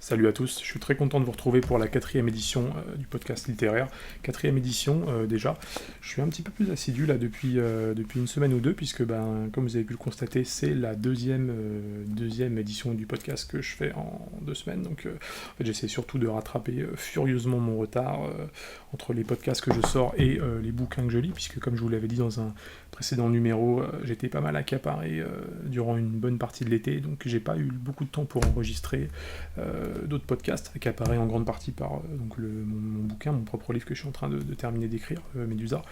Salut à tous, je suis très content de vous retrouver pour la 4e édition du podcast littéraire. 4e édition déjà. Je suis un petit peu plus assidu là depuis une semaine ou deux, puisque comme vous avez pu le constater, c'est la deuxième édition du podcast que je fais en 2 semaines. Donc en fait, j'essaie surtout de rattraper furieusement mon retard entre les podcasts que je sors et les bouquins que je lis, puisque comme je vous l'avais dit dans un précédent numéro, j'étais pas mal accaparé durant une bonne partie de l'été, donc j'ai pas eu beaucoup de temps pour enregistrer d'autres podcasts, accaparés en grande partie par mon bouquin, mon propre livre que je suis en train de terminer d'écrire, Médusa.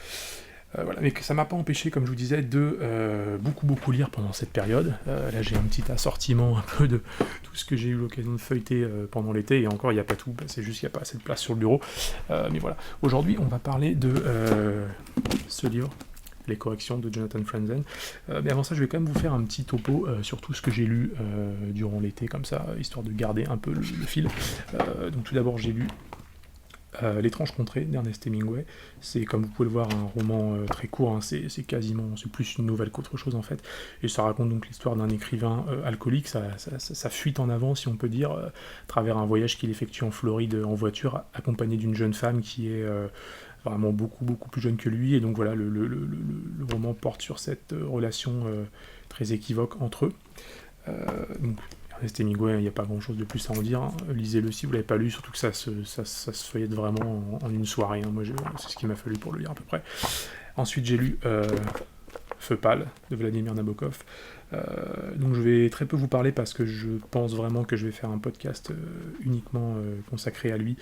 Voilà, mais que ça m'a pas empêché, comme je vous disais, de beaucoup lire pendant cette période. Là, j'ai un petit assortiment un peu de tout ce que j'ai eu l'occasion de feuilleter pendant l'été, et encore, il n'y a pas tout, c'est juste qu'il n'y a pas assez de place sur le bureau. Mais voilà, aujourd'hui, on va parler de ce livre, Les corrections de Jonathan Franzen. Mais avant ça, je vais quand même vous faire un petit topo sur tout ce que j'ai lu durant l'été, comme ça, histoire de garder un peu le fil. Donc tout d'abord, j'ai lu L'étrange contrée d'Ernest Hemingway. C'est, comme vous pouvez le voir, un roman très court, hein, c'est plus une nouvelle qu'autre chose en fait, et ça raconte donc l'histoire d'un écrivain alcoolique, ça fuite en avant si on peut dire, à travers un voyage qu'il effectue en Floride en voiture, accompagné d'une jeune femme qui est vraiment beaucoup plus jeune que lui, et donc voilà, le roman porte sur cette relation très équivoque entre eux. Donc Ernest Hemingway, il n'y a pas grand chose de plus à en dire, hein. Lisez-le si vous ne l'avez pas lu, surtout que ça se feuillette vraiment en une soirée, hein. Moi c'est ce qu'il m'a fallu pour le lire à peu près. Ensuite j'ai lu Feu pâle de Vladimir Nabokov. Donc je vais très peu vous parler parce que je pense vraiment que je vais faire un podcast uniquement consacré à lui.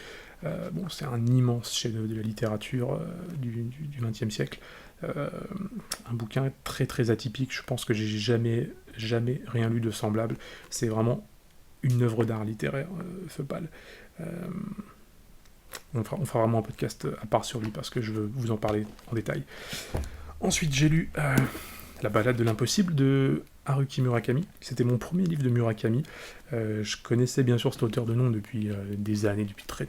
C'est un immense chef-d'œuvre de la littérature du XXe siècle. Un bouquin très atypique, je pense que j'ai jamais rien lu de semblable. C'est vraiment une œuvre d'art littéraire, Feu pâle. On fera vraiment un podcast à part sur lui parce que je veux vous en parler en détail. Ensuite j'ai lu La balade de l'impossible de Haruki Murakami. C'était mon premier livre de Murakami. Je connaissais bien sûr cet auteur de nom depuis des années, depuis très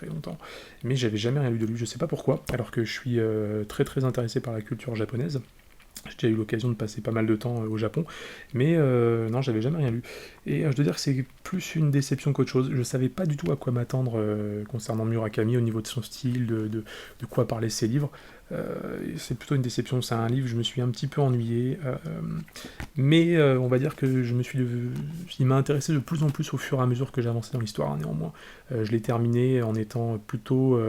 longtemps, mais j'avais jamais rien lu de lui, je sais pas pourquoi, alors que je suis très intéressé par la culture japonaise. J'ai déjà eu l'occasion de passer pas mal de temps au Japon, mais non, j'avais jamais rien lu. Et je dois dire que c'est plus une déception qu'autre chose. Je savais pas du tout à quoi m'attendre concernant Murakami, au niveau de son style, de quoi parler ses livres. C'est plutôt une déception, c'est un livre, je me suis un petit peu ennuyé, mais on va dire que il m'a intéressé de plus en plus au fur et à mesure que j'avançais dans l'histoire, hein, néanmoins. Je l'ai terminé en étant plutôt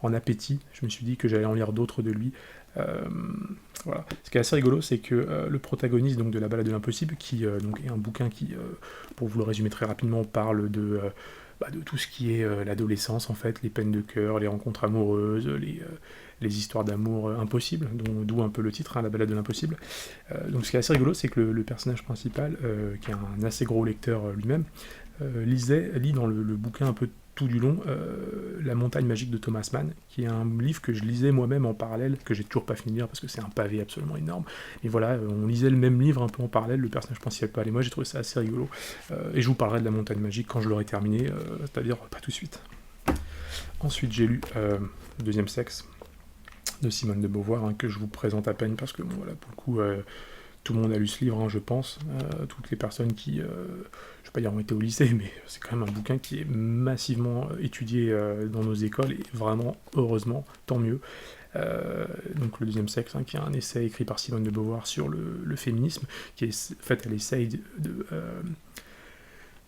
en appétit, je me suis dit que j'allais en lire d'autres de lui. Voilà. Ce qui est assez rigolo, c'est que le protagoniste donc, de La balade de l'impossible, qui donc, est un bouquin qui, pour vous le résumer très rapidement, parle de tout ce qui est l'adolescence, en fait, les peines de cœur, les rencontres amoureuses, les histoires d'amour impossibles, d'où un peu le titre, hein, La balade de l'impossible. Donc ce qui est assez rigolo, c'est que le personnage principal, qui est un assez gros lecteur lui-même, lit dans le bouquin un peu tout du long La montagne magique de Thomas Mann, qui est un livre que je lisais moi-même en parallèle, que j'ai toujours pas fini de lire parce que c'est un pavé absolument énorme. Et voilà, on lisait le même livre un peu en parallèle, le personnage principal et moi, j'ai trouvé ça assez rigolo. Et je vous parlerai de La montagne magique quand je l'aurai terminé, c'est-à-dire pas tout de suite. Ensuite, j'ai lu Le deuxième sexe de Simone de Beauvoir, hein, que je vous présente à peine parce que, bon, voilà, pour le coup, tout le monde a lu ce livre, hein, je pense. Toutes les personnes qui, je vais pas dire ont été au lycée, mais c'est quand même un bouquin qui est massivement étudié dans nos écoles, et vraiment, heureusement, tant mieux. Donc Le deuxième sexe, hein, qui est un essai écrit par Simone de Beauvoir sur le féminisme, qui est, en fait, elle essaye de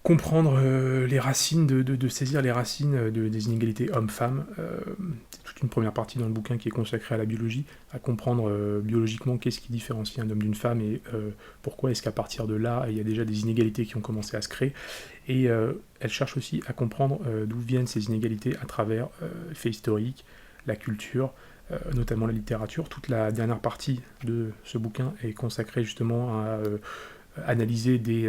comprendre les racines, de saisir les racines des inégalités hommes-femmes. C'est toute une première partie dans le bouquin qui est consacrée à la biologie, à comprendre biologiquement qu'est-ce qui différencie un homme d'une femme, et pourquoi est-ce qu'à partir de là, il y a déjà des inégalités qui ont commencé à se créer. Et elle cherche aussi à comprendre d'où viennent ces inégalités à travers les faits historiques, la culture, notamment la littérature. Toute la dernière partie de ce bouquin est consacrée justement à analyser des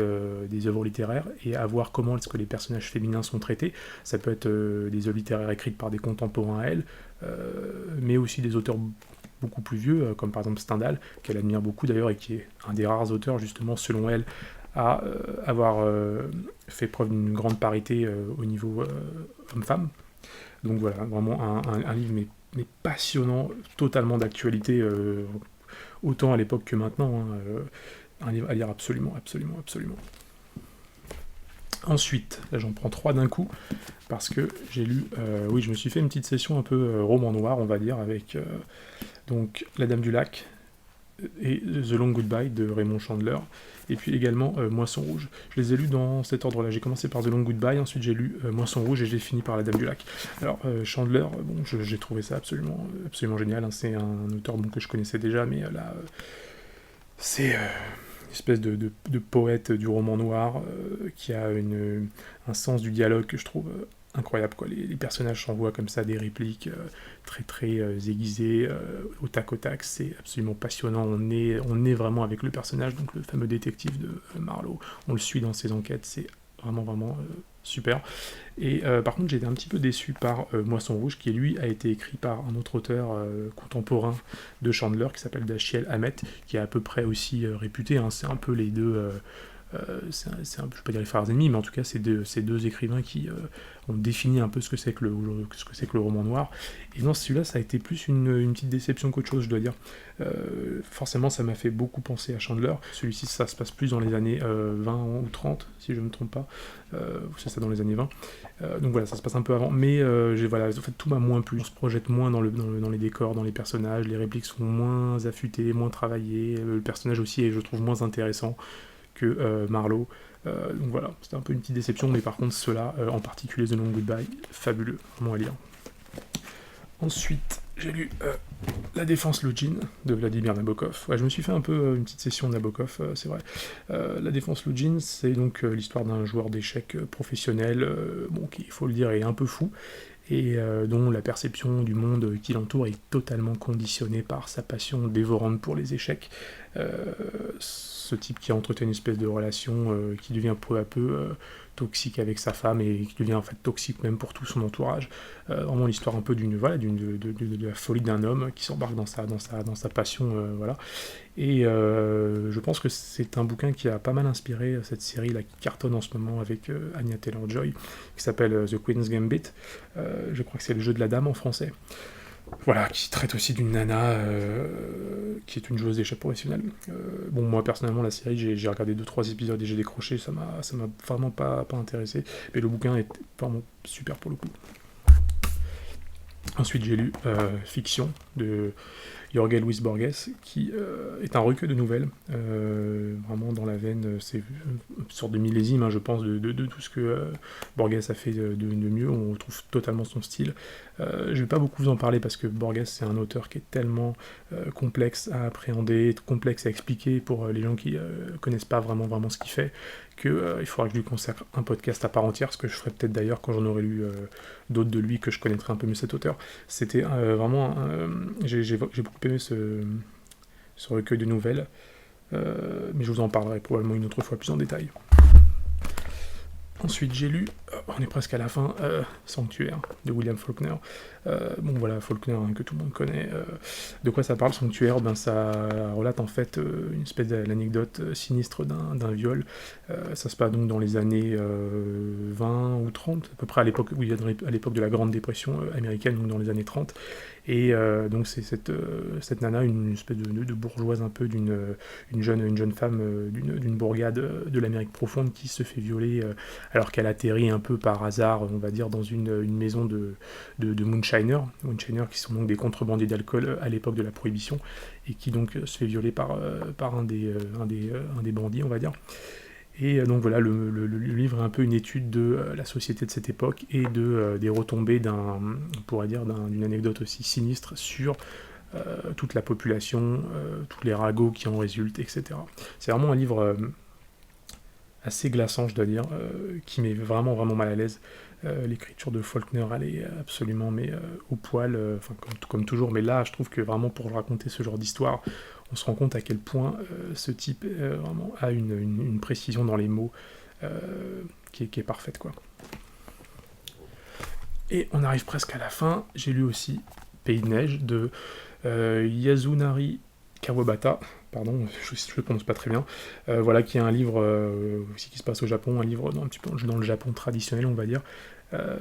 œuvres littéraires et à voir comment est-ce que les personnages féminins sont traités. Ça peut être des œuvres littéraires écrites par des contemporains à elle, mais aussi des auteurs beaucoup plus vieux, comme par exemple Stendhal, qu'elle admire beaucoup d'ailleurs, et qui est un des rares auteurs, justement, selon elle, à avoir fait preuve d'une grande parité au niveau homme-femme. Donc voilà, vraiment un livre mais passionnant, totalement d'actualité, autant à l'époque que maintenant, hein, un livre à lire absolument. Ensuite, là j'en prends 3 d'un coup, parce que j'ai lu, oui, je me suis fait une petite session un peu roman noir, on va dire, avec donc La Dame du Lac et The Long Goodbye de Raymond Chandler, et puis également Moisson Rouge. Je les ai lus dans cet ordre-là. J'ai commencé par The Long Goodbye, ensuite j'ai lu Moisson Rouge et j'ai fini par La Dame du Lac. Alors Chandler, bon, j'ai trouvé ça absolument, absolument génial. Hein. C'est un auteur que je connaissais déjà, mais là, c'est une espèce de poète du roman noir qui a un sens du dialogue que je trouve incroyable, quoi. Les personnages s'envoient comme ça des répliques très très aiguisées, au tac au tac, c'est absolument passionnant, on est vraiment avec le personnage, donc le fameux détective de Marlowe, on le suit dans ses enquêtes, c'est vraiment vraiment super. Et par contre j'étais un petit peu déçu par Moisson Rouge, qui lui a été écrit par un autre auteur contemporain de Chandler, qui s'appelle Dashiell Hammett, qui est à peu près aussi réputé, hein. C'est un peu les deux... je ne vais pas dire les frères ennemis, mais en tout cas, c'est deux écrivains qui ont défini un peu ce que c'est que le roman noir. Et non, celui-là, ça a été plus une petite déception qu'autre chose, je dois dire. Forcément, ça m'a fait beaucoup penser à Chandler. Celui-ci, ça se passe plus dans les années 20 ou 30, si je ne me trompe pas. C'est ça, dans les années 20. Donc voilà, ça se passe un peu avant. Mais voilà, en fait, tout m'a moins plu. On se projette moins dans les décors, dans les personnages. Les répliques sont moins affûtées, moins travaillées. Le personnage aussi est, je trouve, moins intéressant que Marlowe. Donc voilà, c'était un peu une petite déception, mais par contre, ceux-là, en particulier The Long Goodbye, fabuleux, vraiment à lire. Ensuite, j'ai lu La Défense Loudjine de Vladimir Nabokov. Ouais, je me suis fait un peu une petite session de Nabokov, c'est vrai. La Défense Loudjine, c'est donc l'histoire d'un joueur d'échecs professionnel, bon, qui, il faut le dire, est un peu fou, et dont la perception du monde qui l'entoure est totalement conditionnée par sa passion dévorante pour les échecs. Ce type qui a entretenu une espèce de relation qui devient peu à peu toxique avec sa femme et qui devient en fait toxique même pour tout son entourage. Vraiment l'histoire un peu de la folie d'un homme qui s'embarque dans sa passion, voilà. Et je pense que c'est un bouquin qui a pas mal inspiré cette série là, qui cartonne en ce moment avec Anya Taylor-Joy, qui s'appelle The Queen's Gambit. Je crois que c'est le jeu de la dame en français. Voilà, qui traite aussi d'une nana qui est une joueuse d'échecs professionnelle. Bon, moi personnellement, la série, j'ai regardé 2-3 épisodes et j'ai décroché, ça m'a vraiment pas intéressé. Mais le bouquin est vraiment super pour le coup. Ensuite, j'ai lu Fiction de Jorge Luis Borges, qui est un recueil de nouvelles, vraiment dans la veine, c'est une sorte de millésime, hein, je pense, de tout ce que Borges a fait de mieux, on retrouve totalement son style. Je ne vais pas beaucoup vous en parler parce que Borges, c'est un auteur qui est tellement complexe à appréhender, complexe à expliquer pour les gens qui connaissent pas vraiment ce qu'il fait, qu'il faudra que je lui consacre un podcast à part entière, ce que je ferai peut-être d'ailleurs quand j'en aurai lu d'autres de lui, que je connaîtrai un peu mieux cet auteur. C'était vraiment... j'ai beaucoup aimé ce recueil de nouvelles, mais je vous en parlerai probablement une autre fois plus en détail. Ensuite, j'ai lu, on est presque à la fin, Sanctuaire de William Faulkner. Bon voilà, Faulkner, hein, que tout le monde connaît. De quoi ça parle, Sanctuaire? Ben, ça relate en fait une espèce d'anecdote sinistre d'un viol. Ça se passe donc dans les années 20 ou 30, à peu près à l'époque, oui, à l'époque de la Grande Dépression américaine, donc dans les années 30. Et donc c'est cette nana, une espèce de bourgeoise un peu, une jeune femme d'une bourgade de l'Amérique profonde qui se fait violer alors qu'elle atterrit un peu par hasard, on va dire, dans une maison de moonshiners qui sont donc des contrebandiers d'alcool à l'époque de la Prohibition, et qui donc se fait violer par un des bandits, on va dire. Et donc voilà, le livre est un peu une étude de la société de cette époque et des retombées on pourrait dire d'une anecdote aussi sinistre sur toute la population, tous les ragots qui en résultent, etc. C'est vraiment un livre assez glaçant, je dois dire, qui met vraiment mal à l'aise. L'écriture de Faulkner, elle est absolument au poil, comme toujours, mais là, je trouve que vraiment pour raconter ce genre d'histoire, on se rend compte à quel point ce type vraiment a une précision dans les mots qui est parfaite, quoi. Et on arrive presque à la fin. J'ai lu aussi Pays de neige de Yasunari Kawabata, pardon, je ne le prononce pas très bien, voilà, qui est un livre aussi qui se passe au Japon, un livre un petit peu dans le Japon traditionnel, on va dire, euh,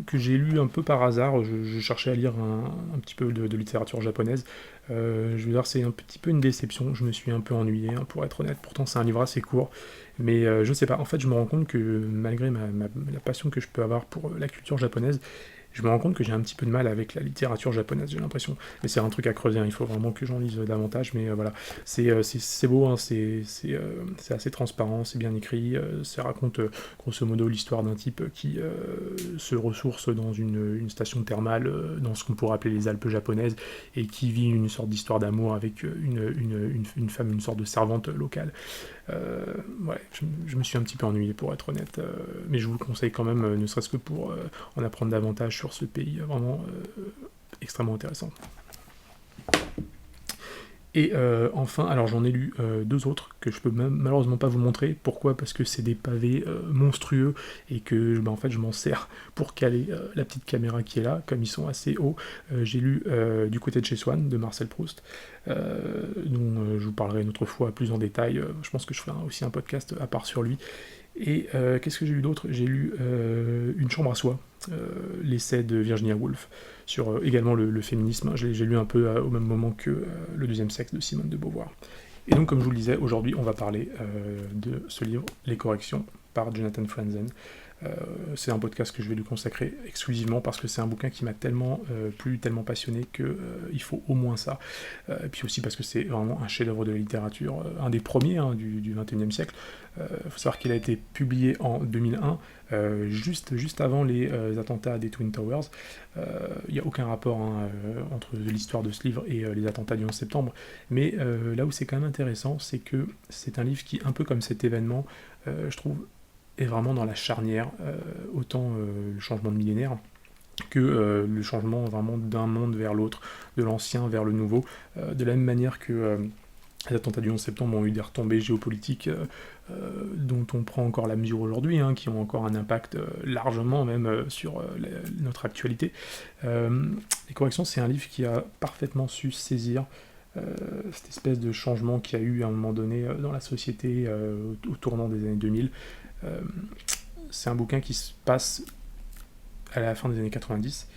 que j'ai lu un peu par hasard. Je cherchais à lire un petit peu de littérature japonaise. Je veux dire, c'est un petit peu une déception. Je me suis un peu ennuyé, hein, pour être honnête. Pourtant, c'est un livre assez court. Mais je sais pas. En fait, je me rends compte que malgré la passion que je peux avoir pour la culture japonaise, je me rends compte que j'ai un petit peu de mal avec la littérature japonaise, j'ai l'impression. Mais c'est un truc à creuser, hein, il faut vraiment que j'en lise davantage, mais voilà. C'est beau, hein, c'est assez transparent, c'est bien écrit, ça raconte grosso modo l'histoire d'un type qui se ressource dans une station thermale, dans ce qu'on pourrait appeler les Alpes japonaises, et qui vit une sorte d'histoire d'amour avec une femme, une sorte de servante locale. Ouais, je me suis un petit peu ennuyé pour être honnête, mais je vous le conseille quand même, ne serait-ce que pour en apprendre davantage sur ce pays, vraiment extrêmement intéressant. Et enfin, alors j'en ai lu deux autres que je peux même malheureusement pas vous montrer. Pourquoi? Parce que c'est des pavés monstrueux et que en fait je m'en sers pour caler la petite caméra qui est là, comme ils sont assez hauts. J'ai lu Du côté de chez Swann de Marcel Proust, dont je vous parlerai une autre fois plus en détail. Je pense que je ferai aussi un podcast à part sur lui. Et qu'est-ce que j'ai lu d'autre? J'ai lu Une chambre à soi, l'essai de Virginia Woolf, sur également le féminisme. J'ai lu un peu au même moment que Le deuxième sexe de Simone de Beauvoir. Et donc, comme je vous le disais, aujourd'hui, on va parler de ce livre, Les corrections, par Jonathan Franzen. C'est un podcast que je vais lui consacrer exclusivement parce que c'est un bouquin qui m'a tellement plu, tellement passionné qu'il faut au moins ça. Et puis aussi parce que c'est vraiment un chef-d'œuvre de la littérature, un des premiers, hein, du XXIe siècle. Il faut savoir qu'il a été publié en 2001, juste avant les attentats des Twin Towers. Il n'y a aucun rapport, hein, entre l'histoire de ce livre et les attentats du 11 septembre. Mais là où c'est quand même intéressant, c'est que c'est un livre qui, un peu comme cet événement, je trouve, est vraiment dans la charnière, autant le changement de millénaire que le changement vraiment d'un monde vers l'autre, de l'ancien vers le nouveau, de la même manière que les attentats du 11 septembre ont eu des retombées géopolitiques dont on prend encore la mesure aujourd'hui, hein, qui ont encore un impact largement même sur notre actualité. Les corrections, c'est un livre qui a parfaitement su saisir cette espèce de changement qu'il y a eu à un moment donné dans la société au tournant des années 2000. C'est un bouquin qui se passe à la fin des années 90.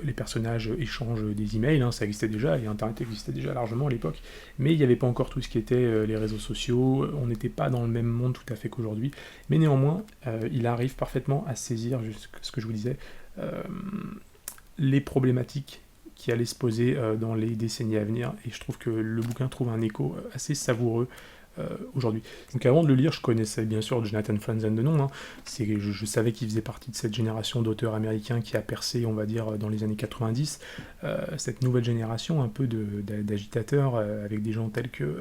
Les personnages échangent des emails, hein, ça existait déjà, et Internet existait déjà largement à l'époque, mais il n'y avait pas encore tout ce qui était les réseaux sociaux, on n'était pas dans le même monde tout à fait qu'aujourd'hui, mais néanmoins, il arrive parfaitement à saisir, ce que je vous disais, les problématiques qui allaient se poser dans les décennies à venir, et je trouve que le bouquin trouve un écho assez savoureux aujourd'hui. Donc avant de le lire, je connaissais bien sûr Jonathan Franzen de nom, hein. Je savais qu'il faisait partie de cette génération d'auteurs américains qui a percé, on va dire, dans les années 90, cette nouvelle génération un peu d'agitateurs, avec des gens tels que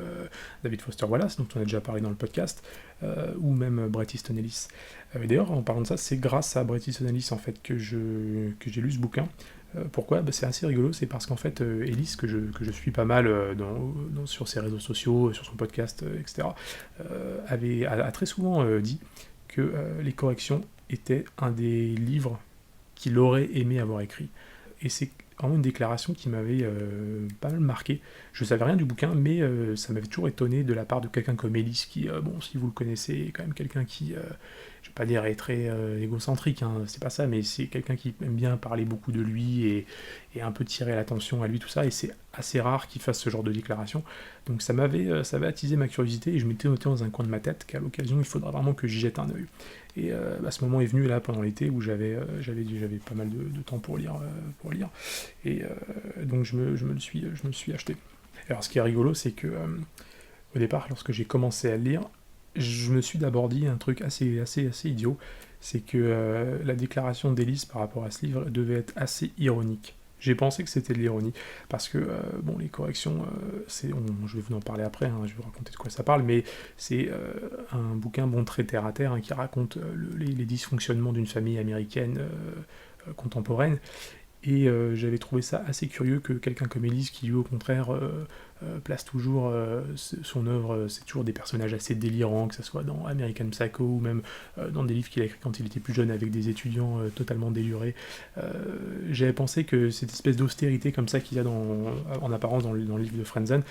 David Foster Wallace, dont on a déjà parlé dans le podcast, ou même Bret Easton Ellis. D'ailleurs, en parlant de ça, c'est grâce à Bret Easton Ellis en fait, que j'ai lu ce bouquin. Pourquoi? C'est assez rigolo, c'est parce qu'en fait, Ellis, que je suis pas mal sur ses réseaux sociaux, sur son podcast, etc., a très souvent dit que Les corrections étaient un des livres qu'il aurait aimé avoir écrit. Et c'est vraiment une déclaration qui m'avait pas mal marqué. Je savais rien du bouquin, mais ça m'avait toujours étonné de la part de quelqu'un comme Ellis, qui, bon, si vous le connaissez, est quand même quelqu'un qui, je vais pas dire est très égocentrique, hein, c'est pas ça, mais c'est quelqu'un qui aime bien parler beaucoup de lui et un peu tirer l'attention à lui, tout ça, et c'est assez rare qu'il fasse ce genre de déclaration. Donc ça avait attisé ma curiosité, et je m'étais noté dans un coin de ma tête qu'à l'occasion, il faudra vraiment que j'y jette un œil. Et ce moment est venu là pendant l'été où j'avais pas mal de temps pour lire, et donc je me le suis acheté. Alors ce qui est rigolo, c'est que au départ, lorsque j'ai commencé à le lire, je me suis d'abord dit un truc assez idiot, c'est que la déclaration d'Ellis par rapport à ce livre devait être assez ironique. J'ai pensé que c'était de l'ironie, parce que, bon, les corrections, je vais vous en parler après, hein, je vais vous raconter de quoi ça parle, mais c'est un bouquin, bon, très terre-à-terre, hein, qui raconte les dysfonctionnements d'une famille américaine contemporaine, Et j'avais trouvé ça assez curieux que quelqu'un comme Élise, qui lui au contraire place toujours son œuvre, c'est toujours des personnages assez délirants, que ce soit dans American Psycho ou même dans des livres qu'il a écrits quand il était plus jeune avec des étudiants totalement délurés. J'avais pensé que cette espèce d'austérité comme ça qu'il y a en apparence dans le livre de Frenzen,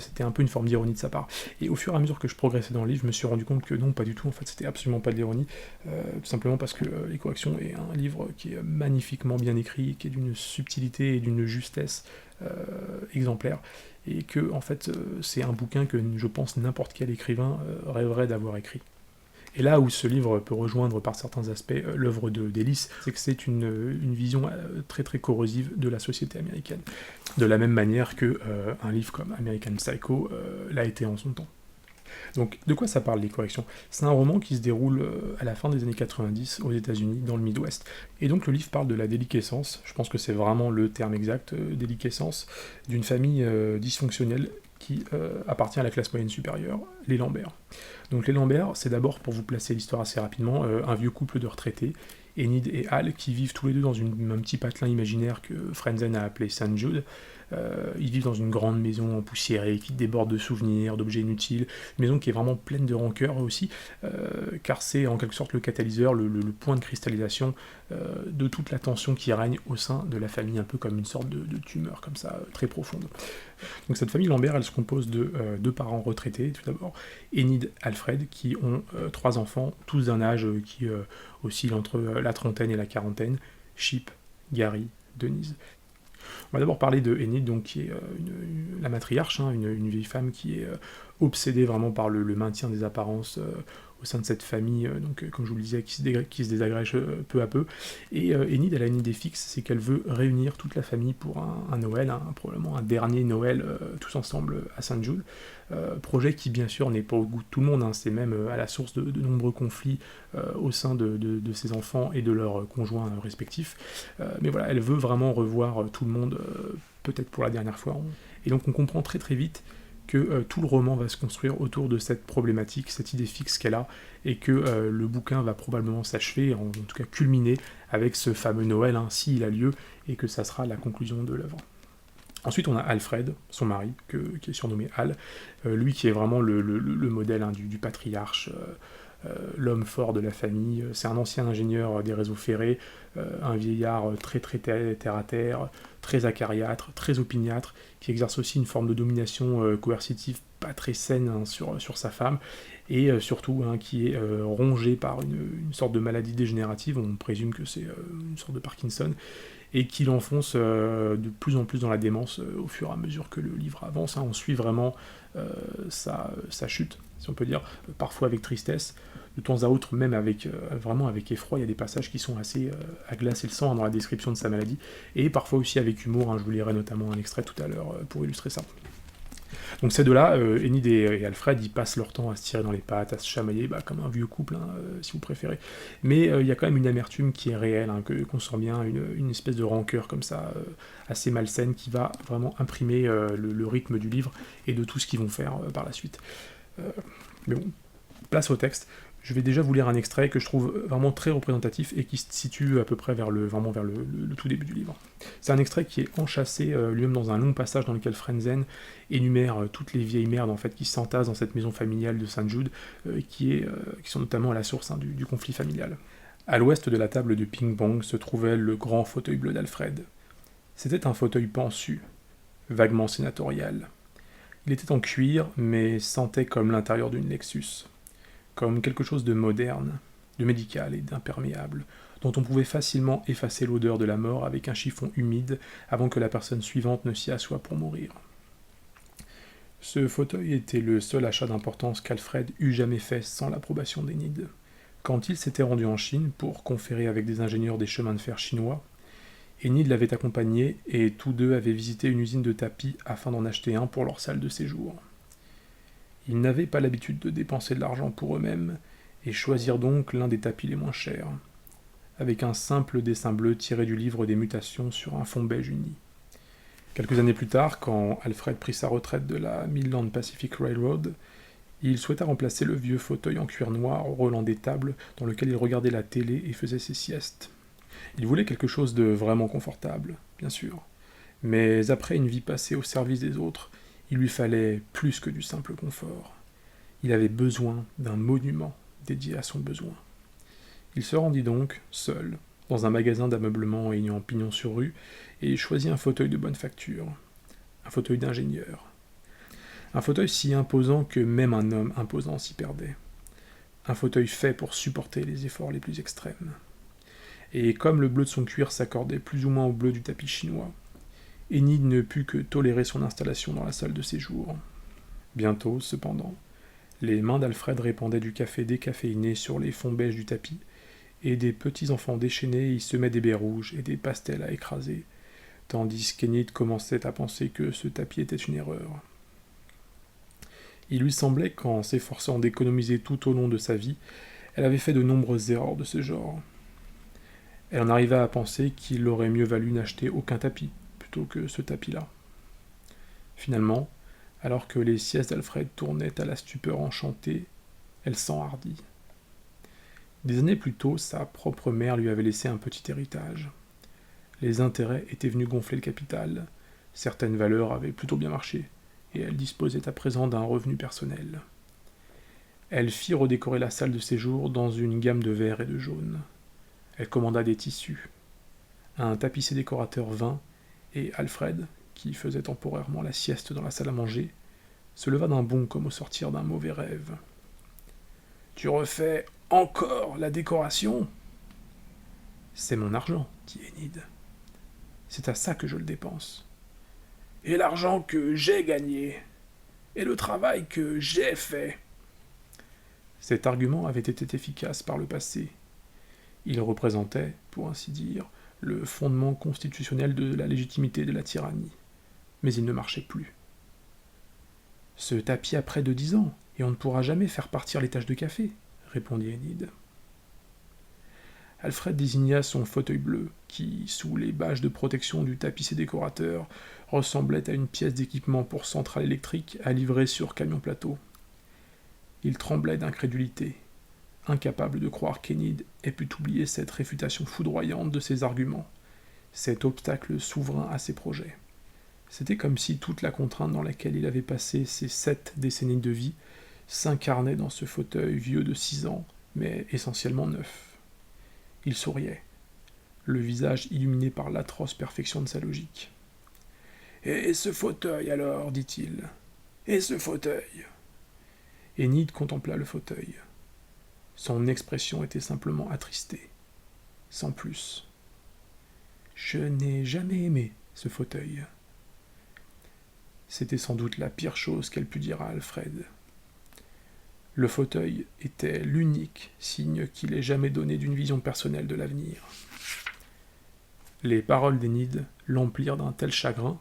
c'était un peu une forme d'ironie de sa part. Et au fur et à mesure que je progressais dans le livre, je me suis rendu compte que non, pas du tout, en fait c'était absolument pas de l'ironie, tout simplement parce que Les Corrections est un livre qui est magnifiquement bien écrit, qui est d'une subtilité et d'une justesse exemplaire, et que en fait c'est un bouquin que je pense n'importe quel écrivain rêverait d'avoir écrit. Et là où ce livre peut rejoindre par certains aspects l'œuvre d'Ellis, c'est que c'est une vision très très corrosive de la société américaine, de la même manière que un livre comme American Psycho l'a été en son temps. Donc, de quoi ça parle, Les Corrections? C'est un roman qui se déroule à la fin des années 90 aux États-Unis, dans le Midwest. Et donc, le livre parle de la déliquescence, je pense que c'est vraiment le terme exact, déliquescence, d'une famille dysfonctionnelle qui appartient à la classe moyenne supérieure, les Lambert. Donc, les Lambert, c'est d'abord, pour vous placer l'histoire assez rapidement, un vieux couple de retraités, Enid et Hal, qui vivent tous les deux dans un petit patelin imaginaire que Frenzen a appelé St. Jude. Ils vivent dans une grande maison empoussiérée qui déborde de souvenirs, d'objets inutiles, une maison qui est vraiment pleine de rancœur aussi, car c'est en quelque sorte le catalyseur, le point de cristallisation de toute la tension qui règne au sein de la famille, un peu comme une sorte de tumeur comme ça, très profonde. Donc cette famille Lambert, elle se compose de deux parents retraités, tout d'abord, Enid, Alfred, qui ont 3 enfants, tous d'un âge qui oscille entre la trentaine et la quarantaine, Chip, Gary, Denise. On va d'abord parler de Enid, donc, qui est la matriarche, hein, une vieille femme qui est obsédée vraiment par le maintien des apparences au sein de cette famille, donc, comme je vous le disais, qui se désagrège peu à peu. Et Enid, elle a une idée fixe, c'est qu'elle veut réunir toute la famille pour un Noël, probablement un dernier Noël, tous ensemble à Saint-Jules. Projet qui, bien sûr, n'est pas au goût de tout le monde, hein, c'est même à la source de nombreux conflits au sein de ses enfants et de leurs conjoints respectifs. Mais voilà, elle veut vraiment revoir tout le monde, peut-être pour la dernière fois. Et donc on comprend très très vite que tout le roman va se construire autour de cette problématique, cette idée fixe qu'elle a, et que le bouquin va probablement s'achever, en tout cas culminer, avec ce fameux Noël, hein, s'il a lieu, et que ça sera la conclusion de l'œuvre. Ensuite, on a Alfred, son mari, qui est surnommé Hal, lui qui est vraiment le modèle, hein, du patriarche, l'homme fort de la famille. C'est un ancien ingénieur des réseaux ferrés, un vieillard très très terre-à-terre, très acariâtre, très opiniâtre, qui exerce aussi une forme de domination coercitive pas très saine, hein, sur sa femme, et surtout, hein, qui est rongé par une sorte de maladie dégénérative, on présume que c'est une sorte de Parkinson, et qui l'enfonce de plus en plus dans la démence au fur et à mesure que le livre avance. Hein. On suit vraiment sa chute, si on peut dire, parfois avec tristesse, de temps à autre même vraiment avec effroi. Il y a des passages qui sont assez à glacer le sang, hein, dans la description de sa maladie, et parfois aussi avec humour, hein. Je vous lirai notamment un extrait tout à l'heure pour illustrer ça. Donc ces deux-là, Enid et Alfred, ils passent leur temps à se tirer dans les pattes, à se chamailler, comme un vieux couple, hein, si vous préférez. Mais il y a quand même une amertume qui est réelle, hein, qu'on sent bien, une espèce de rancœur comme ça, assez malsaine, qui va vraiment imprimer le rythme du livre et de tout ce qu'ils vont faire par la suite. Mais bon, place au texte. Je vais déjà vous lire un extrait que je trouve vraiment très représentatif et qui se situe à peu près vers le tout début du livre. C'est un extrait qui est enchâssé lui-même dans un long passage dans lequel Frenzen énumère toutes les vieilles merdes en fait, qui s'entassent dans cette maison familiale de St. Jude, qui sont notamment à la source, hein, du conflit familial. À l'ouest de la table de ping-pong se trouvait le grand fauteuil bleu d'Alfred. C'était un fauteuil pensu, vaguement sénatorial. Il était en cuir, mais sentait comme l'intérieur d'une Lexus. Comme quelque chose de moderne, de médical et d'imperméable, dont on pouvait facilement effacer l'odeur de la mort avec un chiffon humide avant que la personne suivante ne s'y assoie pour mourir. Ce fauteuil était le seul achat d'importance qu'Alfred eût jamais fait sans l'approbation d'Enid. Quand il s'était rendu en Chine pour conférer avec des ingénieurs des chemins de fer chinois, Enid l'avait accompagné et tous deux avaient visité une usine de tapis afin d'en acheter un pour leur salle de séjour. Ils n'avaient pas l'habitude de dépenser de l'argent pour eux-mêmes, et choisirent donc l'un des tapis les moins chers, avec un simple dessin bleu tiré du livre des mutations sur un fond beige uni. Quelques années plus tard, quand Alfred prit sa retraite de la Midland Pacific Railroad, il souhaita remplacer le vieux fauteuil en cuir noir roulant des tables dans lequel il regardait la télé et faisait ses siestes. Il voulait quelque chose de vraiment confortable, bien sûr. Mais après une vie passée au service des autres, il lui fallait plus que du simple confort. Il avait besoin d'un monument dédié à son besoin. Il se rendit donc, seul, dans un magasin d'ameublement ayant pignon sur rue, et choisit un fauteuil de bonne facture, un fauteuil d'ingénieur. Un fauteuil si imposant que même un homme imposant s'y perdait. Un fauteuil fait pour supporter les efforts les plus extrêmes. Et comme le bleu de son cuir s'accordait plus ou moins au bleu du tapis chinois, Enid ne put que tolérer son installation dans la salle de séjour. Bientôt, cependant, les mains d'Alfred répandaient du café décaféiné sur les fonds beiges du tapis, et des petits enfants déchaînés y semaient des baies rouges et des pastels à écraser, tandis qu'Enid commençait à penser que ce tapis était une erreur. Il lui semblait qu'en s'efforçant d'économiser tout au long de sa vie, elle avait fait de nombreuses erreurs de ce genre. Elle en arriva à penser qu'il aurait mieux valu n'acheter aucun tapis, plutôt que ce tapis-là. Finalement, alors que les siestes d'Alfred tournaient à la stupeur enchantée, elle s'enhardit. Des années plus tôt, sa propre mère lui avait laissé un petit héritage. Les intérêts étaient venus gonfler le capital, certaines valeurs avaient plutôt bien marché, et elle disposait à présent d'un revenu personnel. Elle fit redécorer la salle de séjour dans une gamme de verts et de jaunes. Elle commanda des tissus. Un tapissier décorateur vint, et Alfred, qui faisait temporairement la sieste dans la salle à manger, se leva d'un bond comme au sortir d'un mauvais rêve. « Tu refais encore la décoration ?»« C'est mon argent, dit Enid. C'est à ça que je le dépense. »« Et l'argent que j'ai gagné, et le travail que j'ai fait. » Cet argument avait été efficace par le passé. Il représentait, pour ainsi dire, le fondement constitutionnel de la légitimité de la tyrannie. Mais il ne marchait plus. « Ce tapis a près de 10 ans, et on ne pourra jamais faire partir les taches de café, » répondit Enid. Alfred désigna son fauteuil bleu, qui, sous les bâches de protection du tapissier décorateur, ressemblait à une pièce d'équipement pour centrale électrique à livrer sur camion-plateau. Il tremblait d'incrédulité, incapable de croire qu'Enid ait pu oublier cette réfutation foudroyante de ses arguments, cet obstacle souverain à ses projets. C'était comme si toute la contrainte dans laquelle il avait passé ses 7 décennies de vie s'incarnait dans ce fauteuil vieux de 6 ans, mais essentiellement neuf. Il souriait, le visage illuminé par l'atroce perfection de sa logique. « Et ce fauteuil alors, dit-il. Et ce fauteuil ?» Enid contempla le fauteuil. Son expression était simplement attristée, sans plus. « Je n'ai jamais aimé ce fauteuil. » C'était sans doute la pire chose qu'elle pût dire à Alfred. Le fauteuil était l'unique signe qu'il ait jamais donné d'une vision personnelle de l'avenir. Les paroles d'Enid l'emplirent d'un tel chagrin,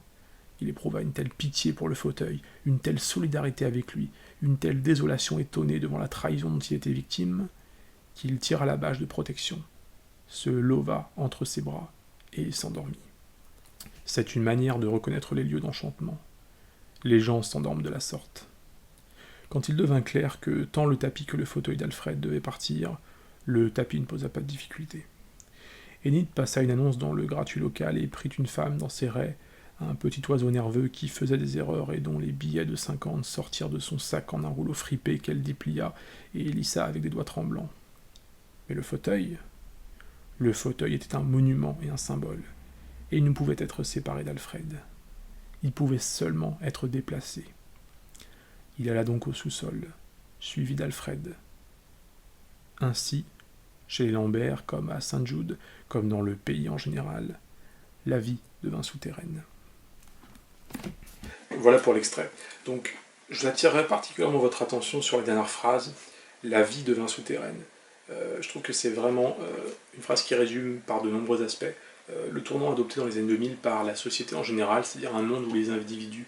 il éprouva une telle pitié pour le fauteuil, une telle solidarité avec lui, une telle désolation étonnée devant la trahison dont il était victime, qu'il tira la bâche de protection, se leva entre ses bras et s'endormit. C'est une manière de reconnaître les lieux d'enchantement. Les gens s'endorment de la sorte. Quand il devint clair que tant le tapis que le fauteuil d'Alfred devaient partir, le tapis ne posa pas de difficulté. Enid passa une annonce dans le gratuit local et prit une femme dans ses raies, un petit oiseau nerveux qui faisait des erreurs et dont les billets de 50 sortirent de son sac en un rouleau fripé qu'elle déplia et lissa avec des doigts tremblants. Mais le fauteuil était un monument et un symbole, et il ne pouvait être séparé d'Alfred. Il pouvait seulement être déplacé. Il alla donc au sous-sol, suivi d'Alfred. Ainsi, chez les Lambert, comme à Saint-Jude, comme dans le pays en général, la vie devint souterraine. Voilà pour l'extrait. Donc, j'attirerai particulièrement votre attention sur la dernière phrase, « La vie devint souterraine ». Je trouve que c'est vraiment une phrase qui résume par de nombreux aspects le tournant adopté dans les années 2000 par la société en général, c'est-à-dire un monde où les individus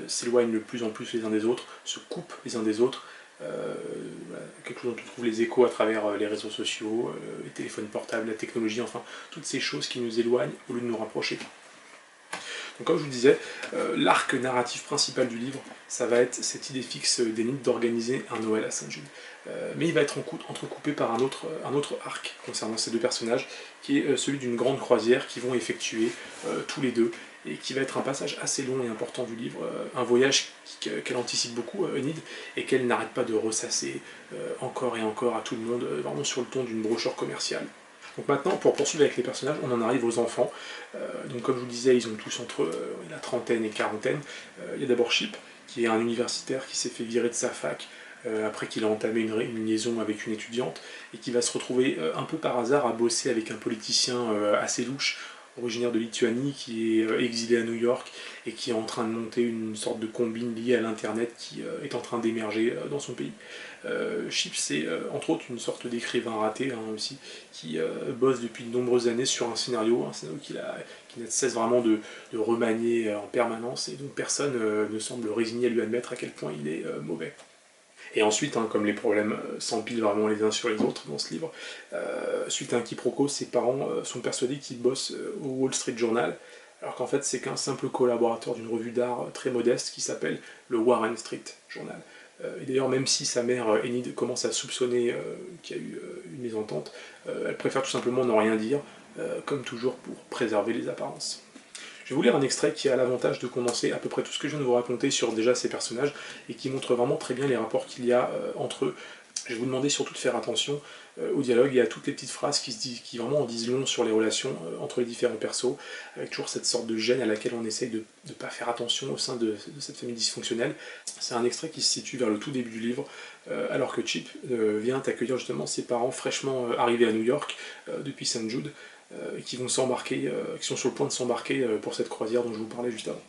s'éloignent de plus en plus les uns des autres, se coupent les uns des autres, voilà, quelque chose dont on trouve les échos à travers les réseaux sociaux, les téléphones portables, la technologie, enfin, toutes ces choses qui nous éloignent au lieu de nous rapprocher. Donc comme je vous disais, l'arc narratif principal du livre, ça va être cette idée fixe d'Enid d'organiser un Noël à Saint-Jude. mais il va être entrecoupé par un autre arc concernant ces deux personnages, qui est celui d'une grande croisière qu'ils vont effectuer tous les deux, et qui va être un passage assez long et important du livre, un voyage qu'elle anticipe beaucoup, Enid, et qu'elle n'arrête pas de ressasser encore et encore à tout le monde, vraiment sur le ton d'une brochure commerciale. Donc maintenant, pour poursuivre avec les personnages, on en arrive aux enfants. Donc comme je vous le disais, ils ont tous entre la trentaine et quarantaine. Il y a d'abord Chip, qui est un universitaire qui s'est fait virer de sa fac après qu'il a entamé une liaison avec une étudiante, et qui va se retrouver un peu par hasard à bosser avec un politicien assez louche, originaire de Lituanie, qui est exilé à New York et qui est en train de monter une sorte de combine liée à l'internet qui est en train d'émerger dans son pays. Chip, c'est entre autres une sorte d'écrivain raté aussi, qui bosse depuis de nombreuses années sur un scénario qui ne cesse vraiment de remanier en permanence, et donc personne ne semble résigné à lui admettre à quel point il est mauvais. Et ensuite, comme les problèmes s'empilent vraiment les uns sur les autres dans ce livre, suite à un quiproquo, ses parents sont persuadés qu'il bosse au Wall Street Journal, alors qu'en fait c'est qu'un simple collaborateur d'une revue d'art très modeste qui s'appelle le Warren Street Journal. Et d'ailleurs, même si sa mère, Enid, commence à soupçonner qu'il y a eu une mésentente, elle préfère tout simplement ne rien dire, comme toujours pour préserver les apparences. Je vais vous lire un extrait qui a l'avantage de condenser à peu près tout ce que je viens de vous raconter sur déjà ces personnages, et qui montre vraiment très bien les rapports qu'il y a entre eux. Je vais vous demander surtout de faire attention au dialogue et à toutes les petites phrases qui vraiment en disent long sur les relations entre les différents persos, avec toujours cette sorte de gêne à laquelle on essaye de ne pas faire attention au sein de cette famille dysfonctionnelle. C'est un extrait qui se situe vers le tout début du livre, alors que Chip vient accueillir justement ses parents fraîchement arrivés à New York depuis St. Jude, qui vont s'embarquer, qui sont sur le point de s'embarquer pour cette croisière dont je vous parlais juste avant.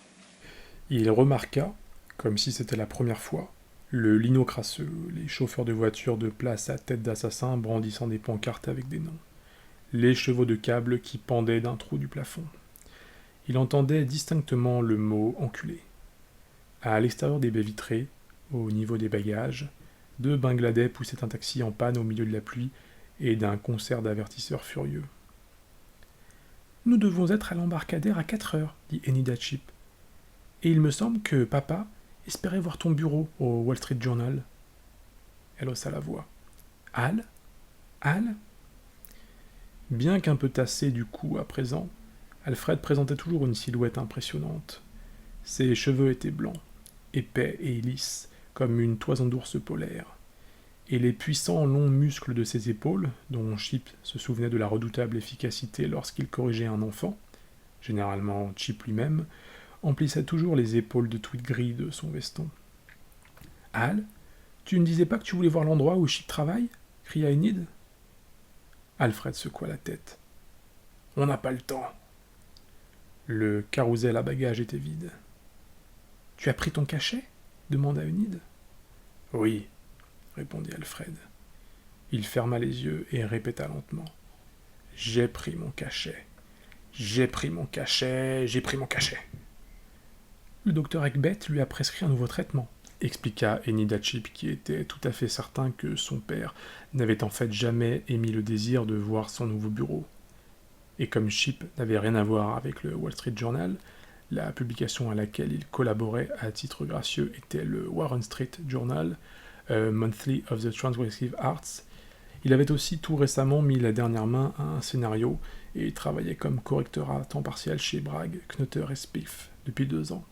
Il remarqua, comme si c'était la première fois, le lino crasseux, les chauffeurs de voitures de place à tête d'assassin brandissant des pancartes avec des noms, les chevaux de câble qui pendaient d'un trou du plafond. Il entendait distinctement le mot « enculé ». À l'extérieur des baies vitrées, au niveau des bagages, 2 Bangladais poussaient un taxi en panne au milieu de la pluie et d'un concert d'avertisseurs furieux. « Nous devons être à l'embarcadère à 4 heures, dit Enid à Chip. Et il me semble que papa espérait voir ton bureau au Wall Street Journal. » Elle haussa la voix. « Al ? Al ?» Bien qu'un peu tassé du coup à présent, Alfred présentait toujours une silhouette impressionnante. Ses cheveux étaient blancs, épais et lisses, comme une toison d'ours polaire, et les puissants longs muscles de ses épaules, dont Chip se souvenait de la redoutable efficacité lorsqu'il corrigeait un enfant, généralement Chip lui-même, emplissaient toujours les épaules de tweed gris de son veston. « Al, tu ne disais pas que tu voulais voir l'endroit où Chip travaille ?» cria Enid. Alfred secoua la tête. « On n'a pas le temps. » Le carrousel à bagages était vide. « Tu as pris ton cachet ?» demanda Enid. « Oui, » répondit Alfred. Il ferma les yeux et répéta lentement. « J'ai pris mon cachet. J'ai pris mon cachet. J'ai pris mon cachet. » Le docteur Eckbeth lui a prescrit un nouveau traitement, expliqua Enid à Chip, qui était tout à fait certain que son père n'avait en fait jamais émis le désir de voir son nouveau bureau. Et comme Chip n'avait rien à voir avec le Wall Street Journal, la publication à laquelle il collaborait à titre gracieux était le Warren Street Journal, Monthly of the Transgressive Arts. Il avait aussi tout récemment mis la dernière main à un scénario et travaillait comme correcteur à temps partiel chez Bragg, Knutter et Spiff depuis 2 ans.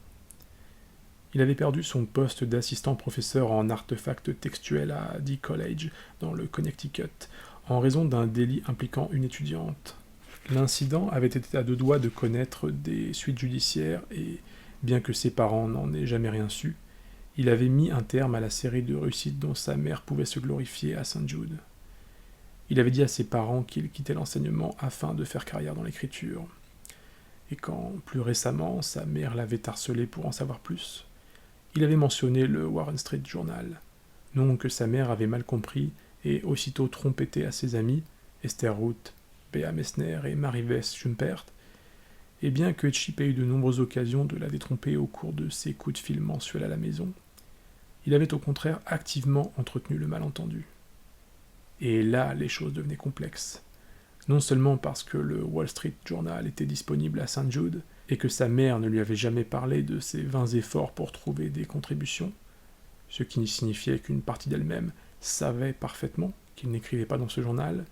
Il avait perdu son poste d'assistant professeur en artefacts textuels à Dee College, dans le Connecticut, en raison d'un délit impliquant une étudiante. L'incident avait été à 2 doigts de connaître des suites judiciaires et, bien que ses parents n'en aient jamais rien su, il avait mis un terme à la série de réussites dont sa mère pouvait se glorifier à St. Jude. Il avait dit à ses parents qu'il quittait l'enseignement afin de faire carrière dans l'écriture. Et quand, plus récemment, sa mère l'avait harcelé pour en savoir plus, il avait mentionné le Warren Street Journal, nom que sa mère avait mal compris et aussitôt trompetté à ses amis, Esther Root, Bea Messner et Marie-Vess Schumpert, et bien que Chip ait eu de nombreuses occasions de la détromper au cours de ses coups de fil mensuels à la maison, il avait au contraire activement entretenu le malentendu. Et là, les choses devenaient complexes. Non seulement parce que le Wall Street Journal était disponible à St. Jude, et que sa mère ne lui avait jamais parlé de ses vains efforts pour trouver des contributions, ce qui signifiait qu'une partie d'elle-même savait parfaitement qu'il n'écrivait pas dans ce journal,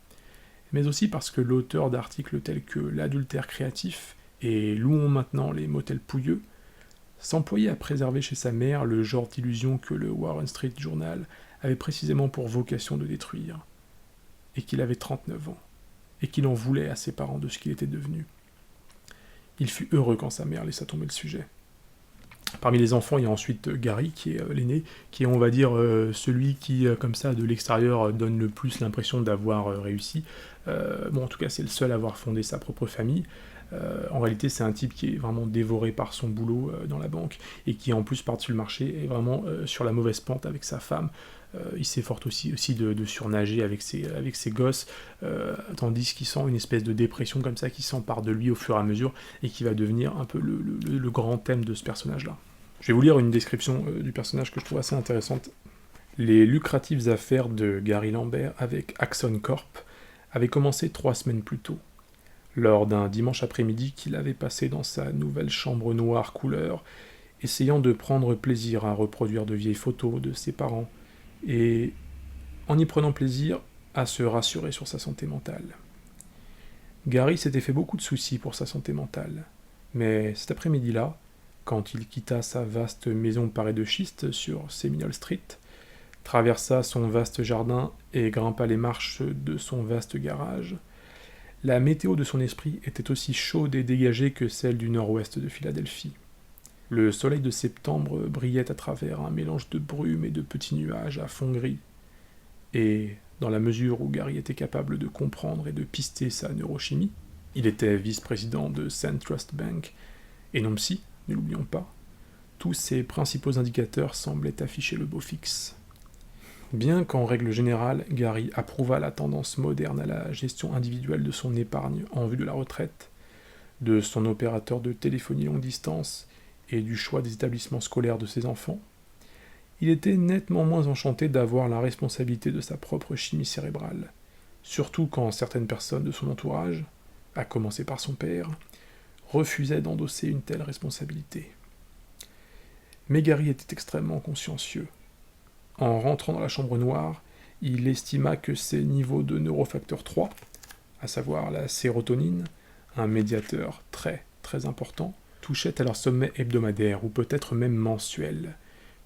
mais aussi parce que l'auteur d'articles tels que l'adultère créatif et Louons maintenant les motels pouilleux s'employait à préserver chez sa mère le genre d'illusion que le Warren Street Journal avait précisément pour vocation de détruire, et qu'il avait 39 ans, et qu'il en voulait à ses parents de ce qu'il était devenu. Il fut heureux quand sa mère laissa tomber le sujet. Parmi les enfants, il y a ensuite Gary, qui est l'aîné, qui est, on va dire, celui qui, comme ça, de l'extérieur, donne le plus l'impression d'avoir réussi. En tout cas, c'est le seul à avoir fondé sa propre famille. En réalité, c'est un type qui est vraiment dévoré par son boulot dans la banque, et qui, en plus, par-dessus le marché, est vraiment sur la mauvaise pente avec sa femme. Il s'efforce aussi de surnager avec ses gosses, tandis qu'il sent une espèce de dépression comme ça qui s'empare de lui au fur et à mesure et qui va devenir un peu le grand thème de ce personnage-là. Je vais vous lire une description du personnage que je trouve assez intéressante. Les lucratives affaires de Gary Lambert avec Axon Corp avaient commencé 3 semaines plus tôt, lors d'un dimanche après-midi qu'il avait passé dans sa nouvelle chambre noire couleur, essayant de prendre plaisir à reproduire de vieilles photos de ses parents, et en y prenant plaisir à se rassurer sur sa santé mentale. Gary s'était fait beaucoup de soucis pour sa santé mentale, mais cet après-midi-là, quand il quitta sa vaste maison parée de schiste sur Seminole Street, traversa son vaste jardin et grimpa les marches de son vaste garage, la météo de son esprit était aussi chaude et dégagée que celle du nord-ouest de Philadelphie. Le soleil de septembre brillait à travers un mélange de brume et de petits nuages à fond gris. Et, dans la mesure où Gary était capable de comprendre et de pister sa neurochimie, il était vice-président de SunTrust Bank, et non psy, ne l'oublions pas, tous ses principaux indicateurs semblaient afficher le beau fixe. Bien qu'en règle générale, Gary approuvât la tendance moderne à la gestion individuelle de son épargne en vue de la retraite, de son opérateur de téléphonie longue distance et du choix des établissements scolaires de ses enfants, il était nettement moins enchanté d'avoir la responsabilité de sa propre chimie cérébrale, surtout quand certaines personnes de son entourage, à commencer par son père, refusaient d'endosser une telle responsabilité. Mais Gary était extrêmement consciencieux. En rentrant dans la chambre noire, il estima que ses niveaux de neurofacteur 3, à savoir la sérotonine, un médiateur très très important, touchaient à leur sommet hebdomadaire ou peut-être même mensuel,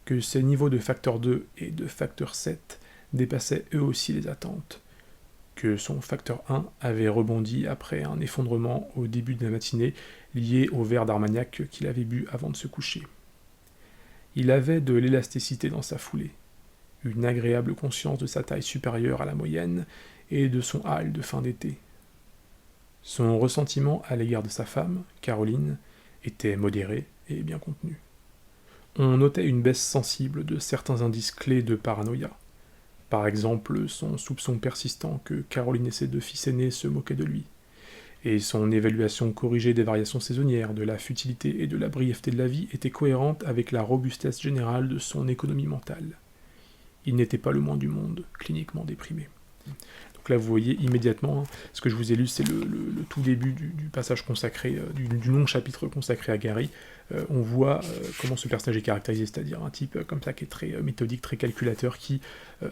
que ses niveaux de facteur 2 et de facteur 7 dépassaient eux aussi les attentes, que son facteur 1 avait rebondi après un effondrement au début de la matinée lié au verre d'Armagnac qu'il avait bu avant de se coucher. Il avait de l'élasticité dans sa foulée, une agréable conscience de sa taille supérieure à la moyenne et de son hâle de fin d'été. Son ressentiment à l'égard de sa femme, Caroline, était modéré et bien contenu. On notait une baisse sensible de certains indices clés de paranoïa. Par exemple, son soupçon persistant que Caroline et ses 2 fils aînés se moquaient de lui, et son évaluation corrigée des variations saisonnières, de la futilité et de la brièveté de la vie était cohérente avec la robustesse générale de son économie mentale. Il n'était pas le moins du monde cliniquement déprimé. Donc là, vous voyez immédiatement, ce que je vous ai lu, c'est le tout début du passage consacré, du long chapitre consacré à Gary. On voit comment ce personnage est caractérisé, c'est-à-dire un type comme ça qui est très méthodique, très calculateur, qui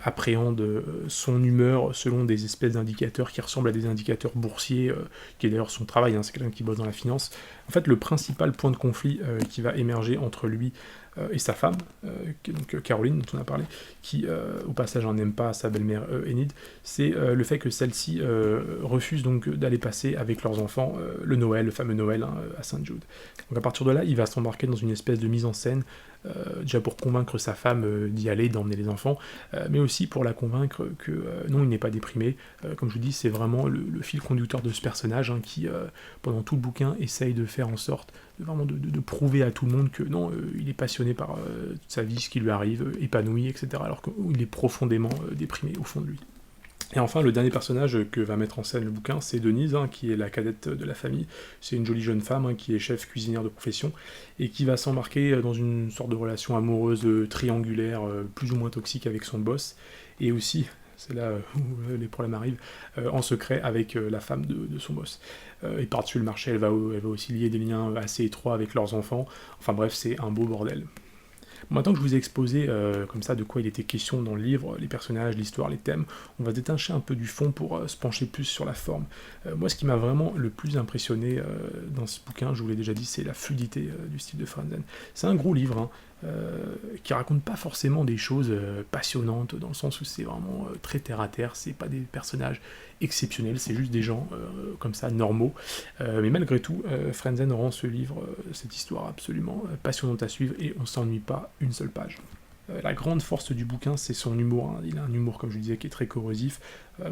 appréhende son humeur selon des espèces d'indicateurs qui ressemblent à des indicateurs boursiers, qui est d'ailleurs son travail, c'est quelqu'un qui bosse dans la finance. En fait, le principal point de conflit qui va émerger entre lui et sa femme, donc Caroline, dont on a parlé, qui au passage n'aime pas sa belle-mère Enid, c'est le fait que celle-ci refuse donc d'aller passer avec leurs enfants le fameux Noël à Saint Jude. Donc à partir de là, il va s'embarquer dans une espèce de mise en scène, déjà pour convaincre sa femme d'y aller, d'emmener les enfants, mais aussi pour la convaincre que non, il n'est pas déprimé. Comme je vous dis, c'est vraiment le fil conducteur de ce personnage qui, pendant tout le bouquin, essaye de faire en sorte de prouver à tout le monde que non, il est passionné par toute sa vie, ce qui lui arrive, épanoui, etc., alors qu'il est profondément déprimé au fond de lui. Et enfin, le dernier personnage que va mettre en scène le bouquin, c'est Denise, qui est la cadette de la famille. C'est une jolie jeune femme qui est chef cuisinière de profession et qui va s'embarquer dans une sorte de relation amoureuse triangulaire, plus ou moins toxique avec son boss, et aussi, c'est là où les problèmes arrivent, en secret avec la femme de son boss. Et par-dessus le marché, elle va aussi lier des liens assez étroits avec leurs enfants. Enfin bref, c'est un beau bordel. Bon, maintenant que je vous ai exposé comme ça de quoi il était question dans le livre, les personnages, l'histoire, les thèmes, on va détacher un peu du fond pour se pencher plus sur la forme. Moi, ce qui m'a vraiment le plus impressionné dans ce bouquin, je vous l'ai déjà dit, c'est la fluidité du style de Frenzen. C'est un gros livre, hein, qui raconte pas forcément des choses passionnantes, dans le sens où c'est vraiment très terre à terre, c'est pas des personnages exceptionnels, c'est juste des gens comme ça, normaux. Mais malgré tout, Frenzen rend ce livre, cette histoire absolument passionnante à suivre, et on s'ennuie pas une seule page. La grande force du bouquin, c'est son humour. Hein. Il a un humour, comme je le disais, qui est très corrosif.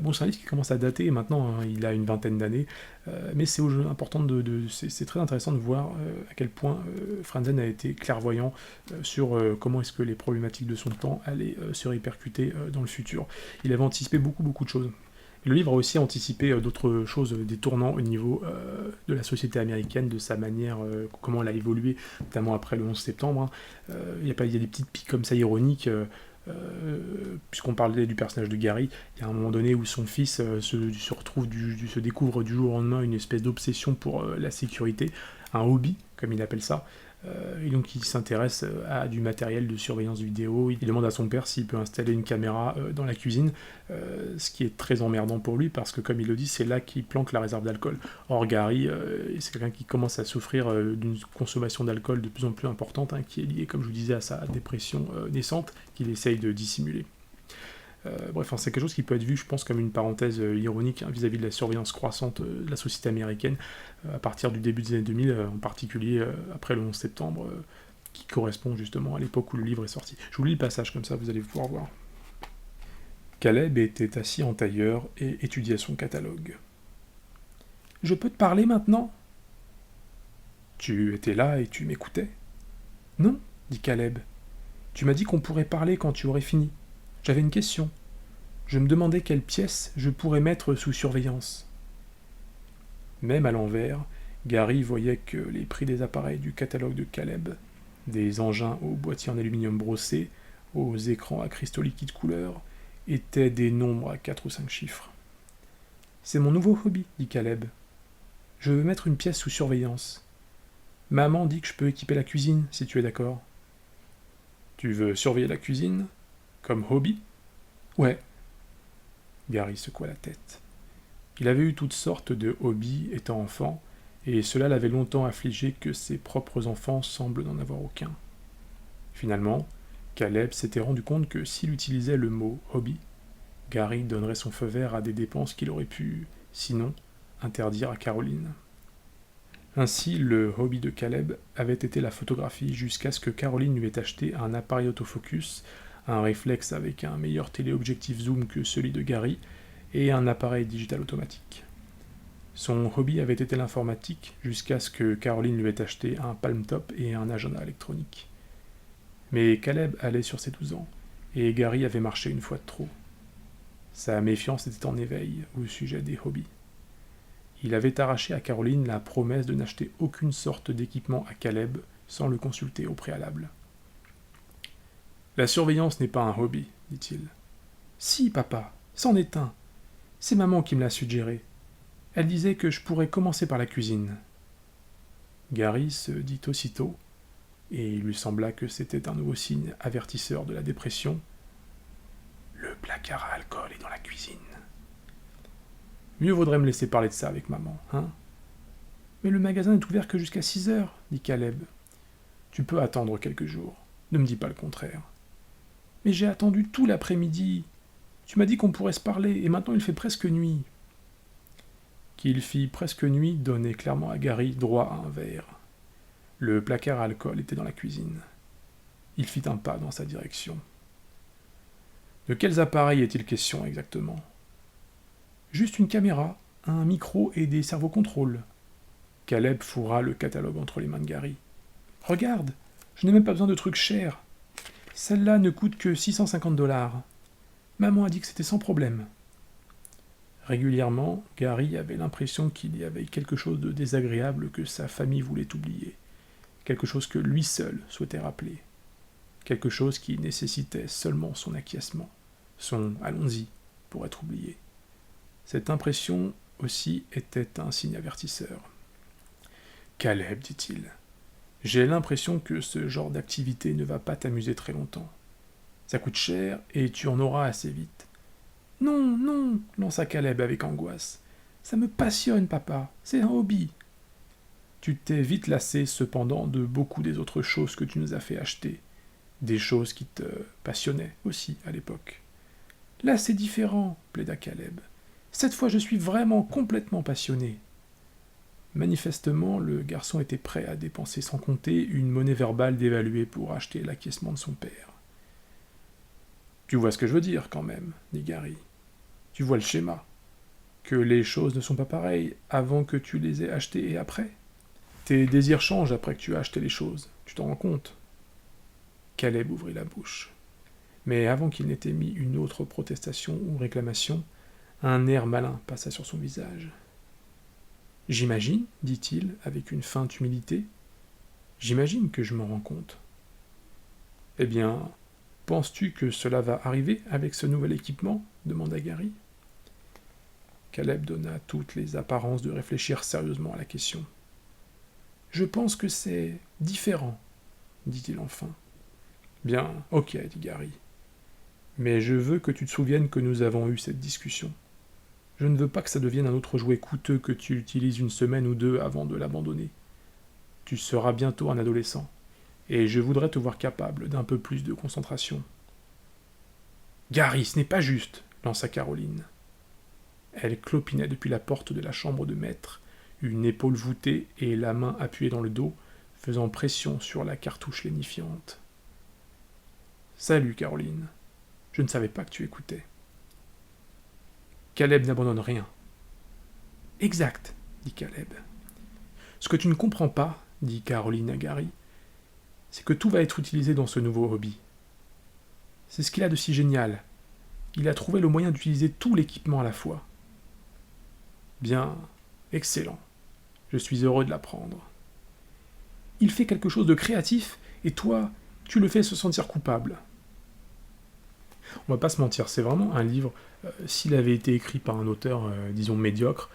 Bon, c'est un livre qui commence à dater maintenant, hein, il a une vingtaine d'années, mais c'est important c'est très intéressant de voir à quel point Frenzen a été clairvoyant sur comment est-ce que les problématiques de son temps allaient se répercuter dans le futur. Il avait anticipé beaucoup de choses. Le livre a aussi anticipé d'autres choses, des tournants au niveau de la société américaine, de sa manière, comment elle a évolué, notamment après le 11 septembre. Hein. Il y a des petites piques comme ça ironiques, puisqu'on parlait du personnage de Gary. Il y a un moment donné où son fils se découvre du jour au lendemain une espèce d'obsession pour la sécurité, un hobby, comme il appelle ça. Et donc il s'intéresse à du matériel de surveillance vidéo, il demande à son père s'il peut installer une caméra dans la cuisine, ce qui est très emmerdant pour lui, parce que comme il le dit, c'est là qu'il planque la réserve d'alcool. Or Gary, c'est quelqu'un qui commence à souffrir d'une consommation d'alcool de plus en plus importante, hein, qui est liée, comme je vous disais, à sa dépression naissante, qu'il essaye de dissimuler. Bref, c'est quelque chose qui peut être vu, je pense, comme une parenthèse ironique, hein, vis-à-vis de la surveillance croissante de la société américaine, à partir du début des années 2000, en particulier après le 11 septembre, qui correspond justement à l'époque où le livre est sorti. Je vous lis le passage, comme ça vous allez pouvoir voir. Caleb était assis en tailleur et étudiait son catalogue. « Je peux te parler maintenant ?»« Tu étais là et tu m'écoutais ?»« Non, dit Caleb. Tu m'as dit qu'on pourrait parler quand tu aurais fini. J'avais une question. Je me demandais quelle pièce je pourrais mettre sous surveillance. » Même à l'envers, Gary voyait que les prix des appareils du catalogue de Caleb, des engins aux boîtiers en aluminium brossé, aux écrans à cristaux liquides couleur, étaient des nombres à 4 ou 5 chiffres. « C'est mon nouveau hobby, dit Caleb. Je veux mettre une pièce sous surveillance. Maman dit que je peux équiper la cuisine, si tu es d'accord. »« Tu veux surveiller la cuisine ? Comme hobby ? » ?»« Ouais. » Gary secoua la tête. Il avait eu toutes sortes de hobbies étant enfant, et cela l'avait longtemps affligé que ses propres enfants semblent n'en avoir aucun. Finalement, Caleb s'était rendu compte que s'il utilisait le mot « hobby », Gary donnerait son feu vert à des dépenses qu'il aurait pu, sinon, interdire à Caroline. Ainsi, le hobby de Caleb avait été la photographie jusqu'à ce que Caroline lui ait acheté un appareil autofocus, un réflexe avec un meilleur téléobjectif zoom que celui de Gary, et un appareil digital automatique. Son hobby avait été l'informatique jusqu'à ce que Caroline lui ait acheté un Palm Top et un agenda électronique. Mais Caleb allait sur ses 12 ans, et Gary avait marché une fois de trop. Sa méfiance était en éveil au sujet des hobbies. Il avait arraché à Caroline la promesse de n'acheter aucune sorte d'équipement à Caleb sans le consulter au préalable. « La surveillance n'est pas un hobby, dit-il. »« Si, papa, c'en est un. C'est maman qui me l'a suggéré. Elle disait que je pourrais commencer par la cuisine. » Gary se dit aussitôt, et il lui sembla que c'était un nouveau signe avertisseur de la dépression. « Le placard à alcool est dans la cuisine. » « Mieux vaudrait me laisser parler de ça avec maman, hein ? » ?»« Mais le magasin n'est ouvert que jusqu'à 6 heures, dit Caleb. »« Tu peux attendre quelques jours. Ne me dis pas le contraire. »« Mais j'ai attendu tout l'après-midi. Tu m'as dit qu'on pourrait se parler, et maintenant il fait presque nuit. » Qu'il fit presque nuit donnait clairement à Gary droit à un verre. Le placard à alcool était dans la cuisine. Il fit un pas dans sa direction. De quels appareils est-il question exactement ? Juste une caméra, un micro et des servocontrôles. Caleb fourra le catalogue entre les mains de Gary. Regarde, je n'ai même pas besoin de trucs chers. Celle-là ne coûte que 650 $. Maman a dit que c'était sans problème. Régulièrement, Gary avait l'impression qu'il y avait quelque chose de désagréable que sa famille voulait oublier, quelque chose que lui seul souhaitait rappeler, quelque chose qui nécessitait seulement son acquiescement, son « allons-y » pour être oublié. Cette impression aussi était un signe avertisseur. « Caleb, dit-il, J'ai l'impression que ce genre d'activité ne va pas t'amuser très longtemps. Ça coûte cher et tu en auras assez vite. Non, non, lança Caleb avec angoisse. Ça me passionne, papa, c'est un hobby. Tu t'es vite lassé cependant de beaucoup des autres choses que tu nous as fait acheter, des choses qui te passionnaient aussi à l'époque. Là c'est différent, plaida Caleb. Cette fois je suis vraiment complètement passionné. Manifestement, le garçon était prêt à dépenser sans compter une monnaie verbale dévaluée pour acheter l'acquiescement de son père. Tu vois ce que je veux dire quand même, dit Gary. Tu vois le schéma. Que les choses ne sont pas pareilles avant que tu les aies achetées et après. Tes désirs changent après que tu as acheté les choses, tu t'en rends compte. Caleb ouvrit la bouche. Mais avant qu'il n'ait émis une autre protestation ou réclamation, un air malin passa sur son visage. J'imagine, dit-il avec une feinte humilité, j'imagine que je m'en rends compte. Eh bien, penses-tu que cela va arriver avec ce nouvel équipement demanda Gary. Caleb donna toutes les apparences de réfléchir sérieusement à la question. Je pense que c'est différent, dit-il enfin. Bien, ok, dit Gary. Mais je veux que tu te souviennes que nous avons eu cette discussion. Je ne veux pas que ça devienne un autre jouet coûteux que tu utilises une semaine ou deux avant de l'abandonner. Tu seras bientôt un adolescent, et je voudrais te voir capable d'un peu plus de concentration. Gary, ce n'est pas juste, lança Caroline. Elle clopinait depuis la porte de la chambre de maître, une épaule voûtée et la main appuyée dans le dos, faisant pression sur la cartouche lénifiante. Salut, Caroline. Je ne savais pas que tu écoutais. Caleb n'abandonne rien. Exact, dit Caleb. Ce que tu ne comprends pas, dit Caroline à Gary, c'est que tout va être utilisé dans ce nouveau hobby. C'est ce qu'il a de si génial. Il a trouvé le moyen d'utiliser tout l'équipement à la fois. Bien, excellent. Je suis heureux de l'apprendre. Il fait quelque chose de créatif, et toi, tu le fais se sentir coupable. On va pas se mentir, c'est vraiment un livre, s'il avait été écrit par un auteur, disons, médiocre,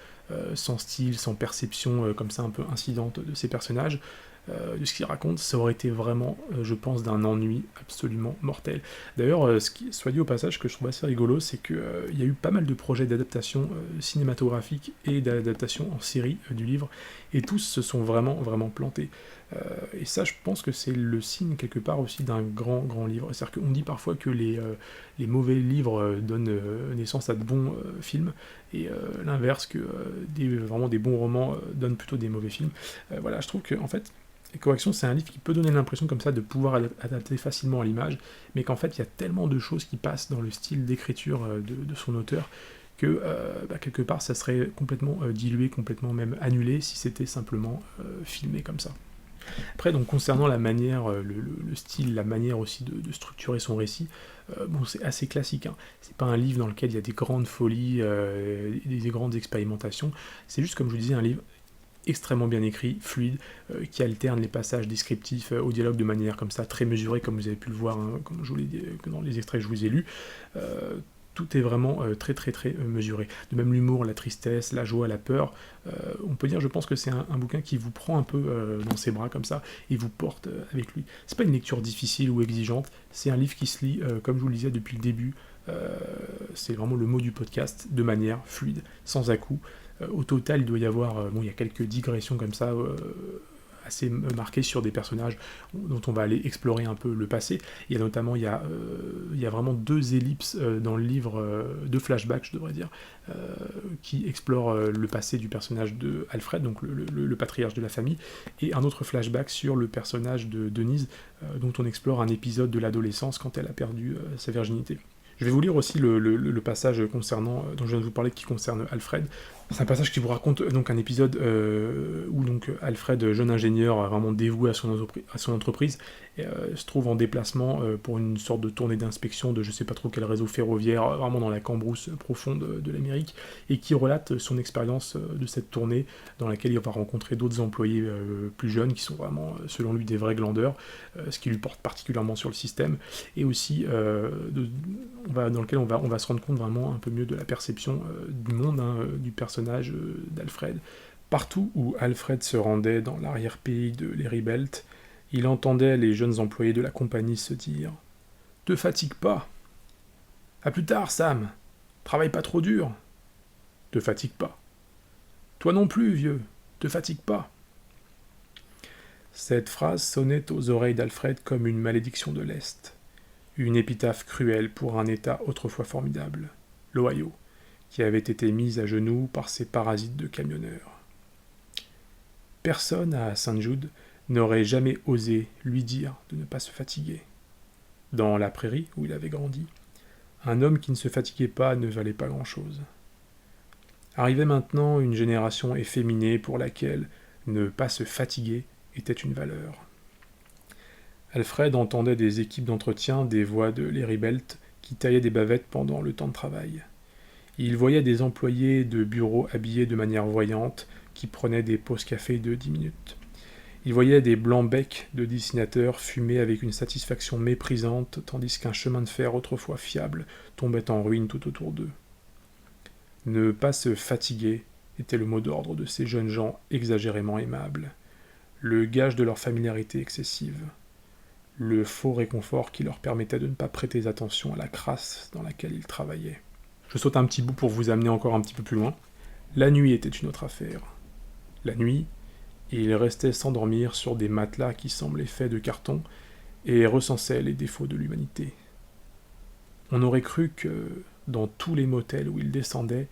sans style, sans perception, comme ça, un peu incidente de ses personnages, de ce qu'il raconte, ça aurait été vraiment, je pense, d'un ennui absolument mortel. D'ailleurs, soit dit au passage, ce que je trouve assez rigolo, c'est qu'il y a eu pas mal de projets d'adaptation cinématographique et d'adaptation en série du livre, et tous se sont vraiment, vraiment plantés. Et ça, je pense que c'est le signe, quelque part, aussi d'un grand, grand livre. C'est-à-dire qu'on dit parfois que les mauvais livres donnent naissance à de bons films, et l'inverse, que vraiment des bons romans donnent plutôt des mauvais films. Voilà, je trouve que, en fait, Les Corrections, c'est un livre qui peut donner l'impression comme ça de pouvoir adapter facilement à l'image, mais qu'en fait, il y a tellement de choses qui passent dans le style d'écriture de son auteur que, quelque part, ça serait complètement dilué, complètement même annulé si c'était simplement filmé comme ça. Après, donc, concernant la manière, le style, la manière aussi de structurer son récit, bon, c'est assez classique, hein. C'est pas un livre dans lequel il y a des grandes folies, des grandes expérimentations, c'est juste, comme je vous disais, un livre extrêmement bien écrit, fluide, qui alterne les passages descriptifs au dialogue de manière comme ça, très mesurée, comme vous avez pu le voir, hein, comme je vous l'ai dit, dans les extraits que je vous ai lus. Tout est vraiment très très très mesuré. De même l'humour, la tristesse, la joie, la peur, on peut dire, je pense que c'est un bouquin qui vous prend un peu dans ses bras comme ça, et vous porte avec lui. C'est pas une lecture difficile ou exigeante, c'est un livre qui se lit, comme je vous le disais depuis le début, c'est vraiment le mot du podcast, de manière fluide, sans à-coups. Au total, il doit y avoir, il y a quelques digressions comme ça, assez marquées sur des personnages dont on va aller explorer un peu le passé. Il y a notamment, il y a vraiment 2 ellipses dans le livre, 2 flashbacks, je devrais dire, qui explorent le passé du personnage de Alfred, donc le patriarche de la famille, et un autre flashback sur le personnage de Denise, dont on explore un épisode de l'adolescence quand elle a perdu sa virginité. Je vais vous lire aussi le passage concernant, dont je viens de vous parler, qui concerne Alfred. C'est un passage qui vous raconte donc un épisode où donc Alfred, jeune ingénieur vraiment dévoué à son entreprise, se trouve en déplacement pour une sorte de tournée d'inspection de je sais pas trop quel réseau ferroviaire, vraiment dans la cambrousse profonde de l'Amérique, et qui relate son expérience de cette tournée dans laquelle il va rencontrer d'autres employés plus jeunes qui sont vraiment, selon lui, des vrais glandeurs, ce qui lui porte particulièrement sur le système, et aussi dans lequel on va se rendre compte vraiment un peu mieux de la perception du monde, hein, du personnage d'Alfred. Partout où Alfred se rendait dans l'arrière-pays de Leribelt, Il entendait les jeunes employés de la compagnie se dire « Te fatigue pas !»« À plus tard, Sam !»« Travaille pas trop dur !»« Te fatigue pas !»« Toi non plus, vieux, te fatigue pas !» Cette phrase sonnait aux oreilles d'Alfred comme une malédiction de l'Est, une épitaphe cruelle pour un État autrefois formidable, l'Ohio, qui avait été mis à genoux par ces parasites de camionneurs. Personne à St. Jude n'aurait jamais osé lui dire de ne pas se fatiguer. Dans la prairie où il avait grandi, un homme qui ne se fatiguait pas ne valait pas grand-chose. Arrivait maintenant une génération efféminée pour laquelle ne pas se fatiguer était une valeur. Alfred entendait des équipes d'entretien, des voix de Larry Belt qui taillaient des bavettes pendant le temps de travail. Il voyait des employés de bureau habillés de manière voyante qui prenaient des pauses café de 10 minutes. Il voyait des blancs-becs de dessinateurs fumer avec une satisfaction méprisante, tandis qu'un chemin de fer autrefois fiable tombait en ruine tout autour d'eux. Ne pas se fatiguer était le mot d'ordre de ces jeunes gens exagérément aimables, le gage de leur familiarité excessive, le faux réconfort qui leur permettait de ne pas prêter attention à la crasse dans laquelle ils travaillaient. Je saute un petit bout pour vous amener encore un petit peu plus loin. La nuit était une autre affaire. La nuit, ils restaient s'endormir sur des matelas qui semblaient faits de carton et recensaient les défauts de l'humanité. On aurait cru que, dans tous les motels où ils descendaient,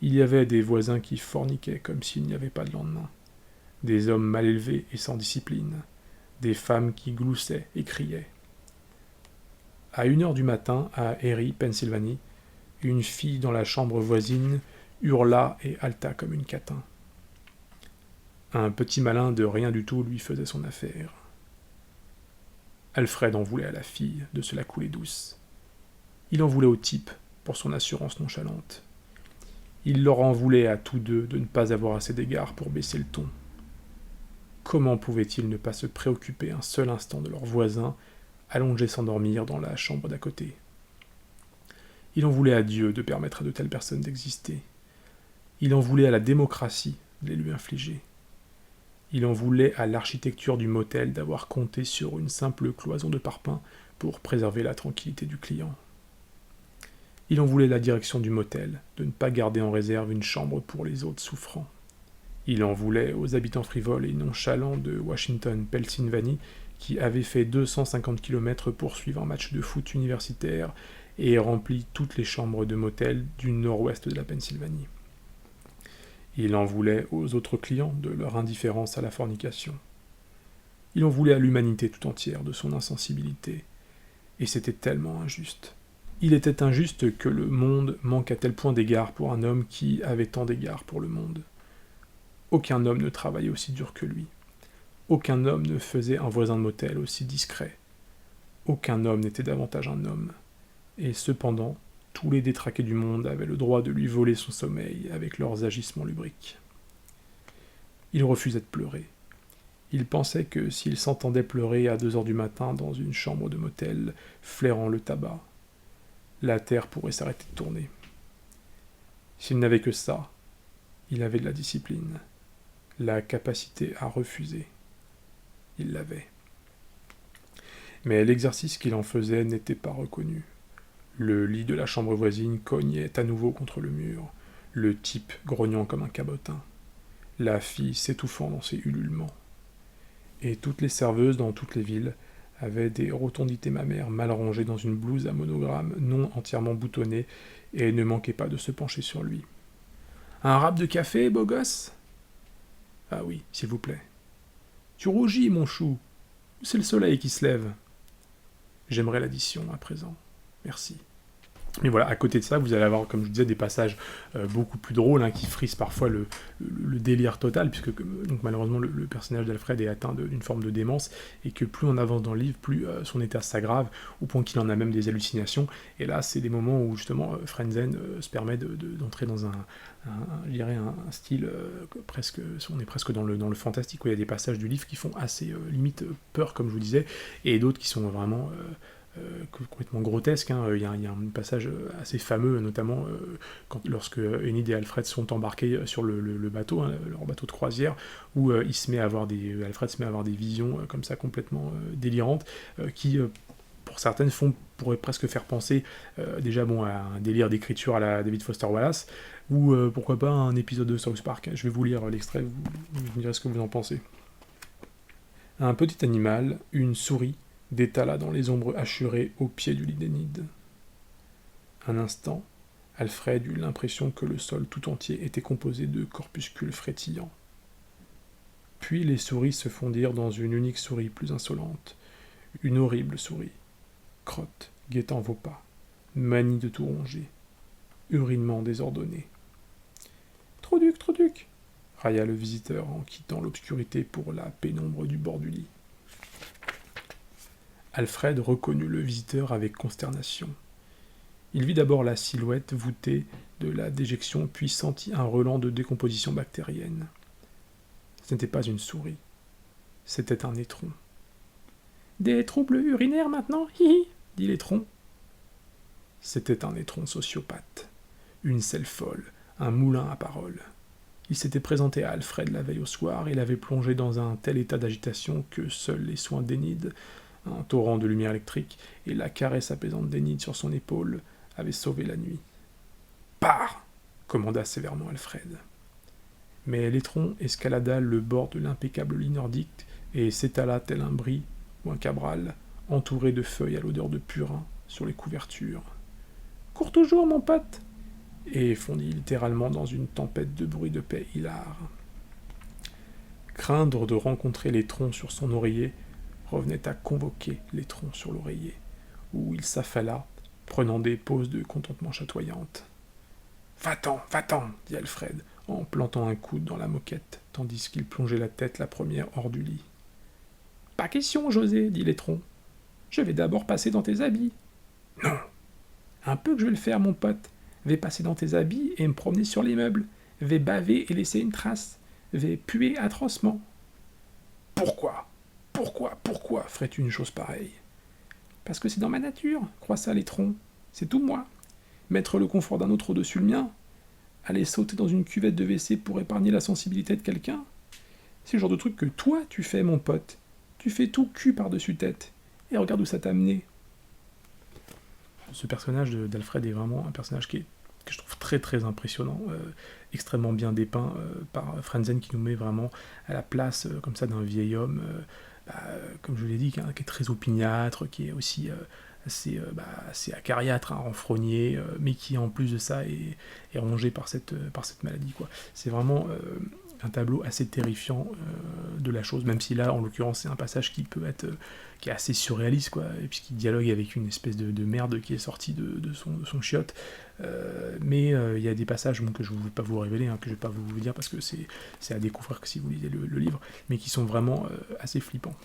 il y avait des voisins qui forniquaient comme s'il n'y avait pas de lendemain, des hommes mal élevés et sans discipline, des femmes qui gloussaient et criaient. À 1h du matin, à Erie, Pennsylvanie, une fille dans la chambre voisine hurla et haleta comme une catin. Un petit malin de rien du tout lui faisait son affaire. Alfred en voulait à la fille de se la couler douce. Il en voulait au type pour son assurance nonchalante. Il leur en voulait à tous deux de ne pas avoir assez d'égards pour baisser le ton. Comment pouvaient-ils ne pas se préoccuper un seul instant de leur voisin, allongé s'endormir dans la chambre d'à côté ? Il en voulait à Dieu de permettre à de telles personnes d'exister. Il en voulait à la démocratie de les lui infliger. Il en voulait à l'architecture du motel d'avoir compté sur une simple cloison de parpaing pour préserver la tranquillité du client. Il en voulait à la direction du motel de ne pas garder en réserve une chambre pour les autres souffrants. Il en voulait aux habitants frivoles et nonchalants de Washington, Pennsylvanie, qui avaient fait 250 km pour suivre un match de foot universitaire et rempli toutes les chambres de motel du nord-ouest de la Pennsylvanie. Il en voulait aux autres clients de leur indifférence à la fornication. Il en voulait à l'humanité tout entière de son insensibilité. Et c'était tellement injuste. Il était injuste que le monde manque à tel point d'égards pour un homme qui avait tant d'égards pour le monde. Aucun homme ne travaillait aussi dur que lui. Aucun homme ne faisait un voisin de motel aussi discret. Aucun homme n'était davantage un homme. Et cependant, tous les détraqués du monde avaient le droit de lui voler son sommeil avec leurs agissements lubriques. Il refusait de pleurer. Il pensait que s'il s'entendait pleurer à 2h du matin dans une chambre de motel, flairant le tabac, la terre pourrait s'arrêter de tourner. S'il n'avait que ça, il avait de la discipline, la capacité à refuser. Il l'avait. Mais l'exercice qu'il en faisait n'était pas reconnu. Le lit de la chambre voisine cognait à nouveau contre le mur, le type grognant comme un cabotin, la fille s'étouffant dans ses ululements. Et toutes les serveuses dans toutes les villes avaient des rotondités mammaires mal rangées dans une blouse à monogramme non entièrement boutonnée et ne manquaient pas de se pencher sur lui. « Un rap de café, beau gosse ?»« Ah oui, s'il vous plaît. »« Tu rougis, mon chou. C'est le soleil qui se lève. »« J'aimerais l'addition à présent. Merci. » Mais voilà, à côté de ça, vous allez avoir, comme je vous disais, des passages beaucoup plus drôles, qui frisent parfois le délire total, puisque donc, malheureusement, le personnage d'Alfred est atteint d'une forme de démence, et que plus on avance dans le livre, plus son état s'aggrave, au point qu'il en a même des hallucinations. Et là, c'est des moments où, justement, Frentzen se permet d'entrer dans un style presque... On est presque dans le fantastique, où il y a des passages du livre qui font assez limite peur, comme je vous disais, et d'autres qui sont vraiment... complètement grotesque. Hein. Il y a un passage assez fameux, notamment lorsque Enid et Alfred sont embarqués sur le bateau, hein, leur bateau de croisière, où Alfred se met à avoir des visions comme ça complètement délirantes, qui pour certaines pourraient presque faire penser déjà à un délire d'écriture à la David Foster Wallace, ou pourquoi pas un épisode de South Park. Je vais vous lire l'extrait, vous me direz ce que vous en pensez. Un petit animal, une souris, détala dans les ombres hachurées au pied du lit d'Enid. Un instant, Alfred eut l'impression que le sol tout entier était composé de corpuscules frétillants. Puis les souris se fondirent dans une unique souris plus insolente, une horrible souris. Crotte, guettant vos pas, manie de tout ronger, urinement désordonné. Trouduc, Trouduc, railla le visiteur en quittant l'obscurité pour la pénombre du bord du lit. Alfred reconnut le visiteur avec consternation. Il vit d'abord la silhouette voûtée de la déjection, puis sentit un relent de décomposition bactérienne. Ce n'était pas une souris, c'était un étron. « Des troubles urinaires maintenant, hi !» dit l'étron. C'était un étron sociopathe, une selle folle, un moulin à paroles. Il s'était présenté à Alfred la veille au soir et l'avait plongé dans un tel état d'agitation que seuls les soins d'Enid, un torrent de lumière électrique et la caresse apaisante d'Enid sur son épaule avaient sauvé la nuit. « Pars !» commanda sévèrement Alfred. Mais l'étron escalada le bord de l'impeccable lit nordique et s'étala tel un brie ou un cabral, entouré de feuilles à l'odeur de purin sur les couvertures. « Cours toujours, mon pote !» et fondit littéralement dans une tempête de bruits de paix hilar. Craindre de rencontrer l'étron sur son oreiller revenait à convoquer l'étron sur l'oreiller, où il s'affala, prenant des poses de contentement chatoyantes. « Va-t'en, va-t'en !» dit Alfred, en plantant un coude dans la moquette, tandis qu'il plongeait la tête la première hors du lit. « Pas question, José, dit l'étron. Je vais d'abord passer dans tes habits. »« Non !»« Un peu que je vais le faire, mon pote. Vais passer dans tes habits et me promener sur les meubles. Vais baver et laisser une trace. Vais puer atrocement. »« Pourquoi ? Pourquoi ferais-tu une chose pareille ? » ?»« Parce que c'est dans ma nature, crois ça, l'étron. C'est tout moi. Mettre le confort d'un autre au-dessus le mien. Aller sauter dans une cuvette de WC pour épargner la sensibilité de quelqu'un. C'est le genre de truc que toi, tu fais, mon pote. Tu fais tout cul par-dessus tête. Et regarde où ça t'a amené. Ce personnage d'Alfred est vraiment un personnage que je trouve très très impressionnant, extrêmement bien dépeint par Frentzen, qui nous met vraiment à la place comme ça d'un vieil homme, comme je l'ai dit, qui est très opiniâtre, qui est aussi assez acariâtre, renfrogné, mais qui en plus de ça est rongé par cette maladie, quoi. C'est vraiment un tableau assez terrifiant de la chose, même si là, en l'occurrence, c'est un passage qui est assez surréaliste, quoi, et puis qui dialogue avec une espèce de merde qui est sortie de son chiotte. Mais il y a des passages que je ne vais pas vous révéler, que je ne vais pas vous dire parce que c'est à découvrir que si vous lisez le livre, mais qui sont vraiment assez flippants.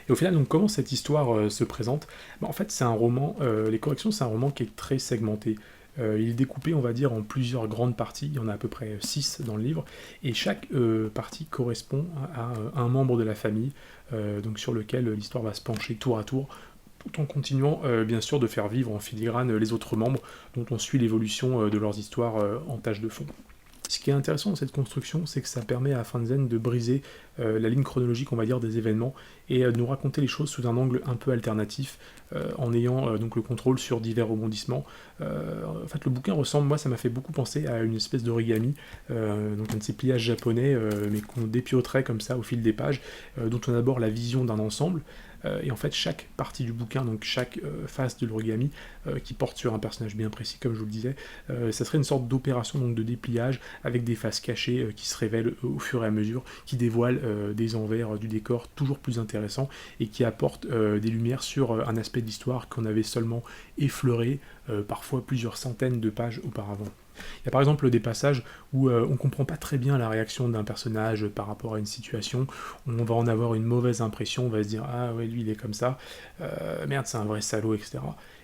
Et au final, donc, comment cette histoire se présente ? En fait, c'est un roman, Les Corrections, c'est un roman qui est très segmenté. Il est découpé, on va dire, en plusieurs grandes parties. Il y en a à peu près 6 dans le livre. Et chaque partie correspond à un membre de la famille, donc sur lequel l'histoire va se pencher tour à tour, tout en continuant, bien sûr, de faire vivre en filigrane les autres membres, dont on suit l'évolution de leurs histoires en tâche de fond. Ce qui est intéressant dans cette construction, c'est que ça permet à Frentzen de briser la ligne chronologique, on va dire, des événements, et de nous raconter les choses sous un angle un peu alternatif, en ayant donc le contrôle sur divers rebondissements. En fait, le bouquin ressemble, moi, ça m'a fait beaucoup penser à une espèce d'origami, donc un de ces pliages japonais, mais qu'on dépioterait comme ça au fil des pages, dont on a d'abord la vision d'un ensemble, et en fait, chaque partie du bouquin, donc chaque face de l'origami, qui porte sur un personnage bien précis, comme je vous le disais, ça serait une sorte d'opération donc de dépliage, avec des faces cachées qui se révèlent au fur et à mesure, qui dévoilent des envers du décor toujours plus intéressants, et qui apportent des lumières sur un aspect de l'histoire qu'on avait seulement effleuré, parfois plusieurs centaines de pages auparavant. Il y a par exemple des passages où on ne comprend pas très bien la réaction d'un personnage par rapport à une situation, on va en avoir une mauvaise impression, on va se dire « Ah ouais, lui il est comme ça, merde c'est un vrai salaud, etc. »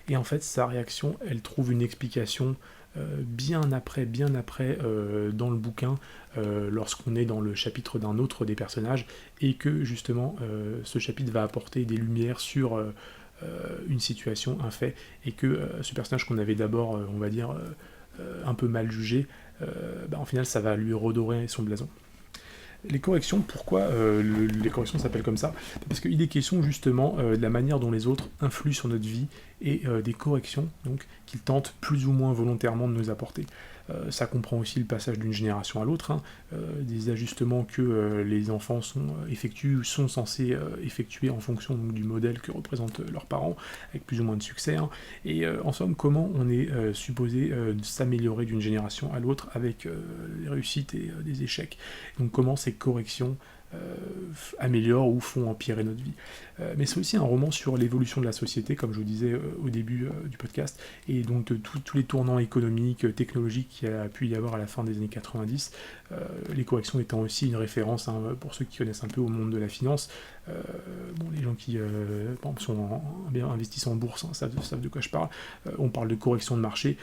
Et en fait sa réaction, elle trouve une explication bien après dans le bouquin, lorsqu'on est dans le chapitre d'un autre des personnages, et que justement ce chapitre va apporter des lumières sur une situation, un fait, et que ce personnage qu'on avait d'abord, on va dire, un peu mal jugé, en final ça va lui redorer son blason. Les corrections, pourquoi les corrections s'appellent comme ça? Parce qu'il est question justement de la manière dont les autres influent sur notre vie et des corrections donc qu'ils tentent plus ou moins volontairement de nous apporter. Ça comprend aussi le passage d'une génération à l'autre, des ajustements que les enfants effectuent ou sont censés effectuer en fonction donc, du modèle que représentent leurs parents, avec plus ou moins de succès. Et en somme, comment on est supposé s'améliorer d'une génération à l'autre avec des réussites et des échecs. Donc comment ces corrections améliorent ou font empirer notre vie. Mais c'est aussi un roman sur l'évolution de la société, comme je vous disais au début du podcast, et donc de tous les tournants économiques, technologiques qu'il y a pu y avoir à la fin des années 90, les corrections étant aussi une référence pour ceux qui connaissent un peu au monde de la finance. Les gens qui par exemple, investissent en bourse savent de quoi je parle. On parle de correction de marché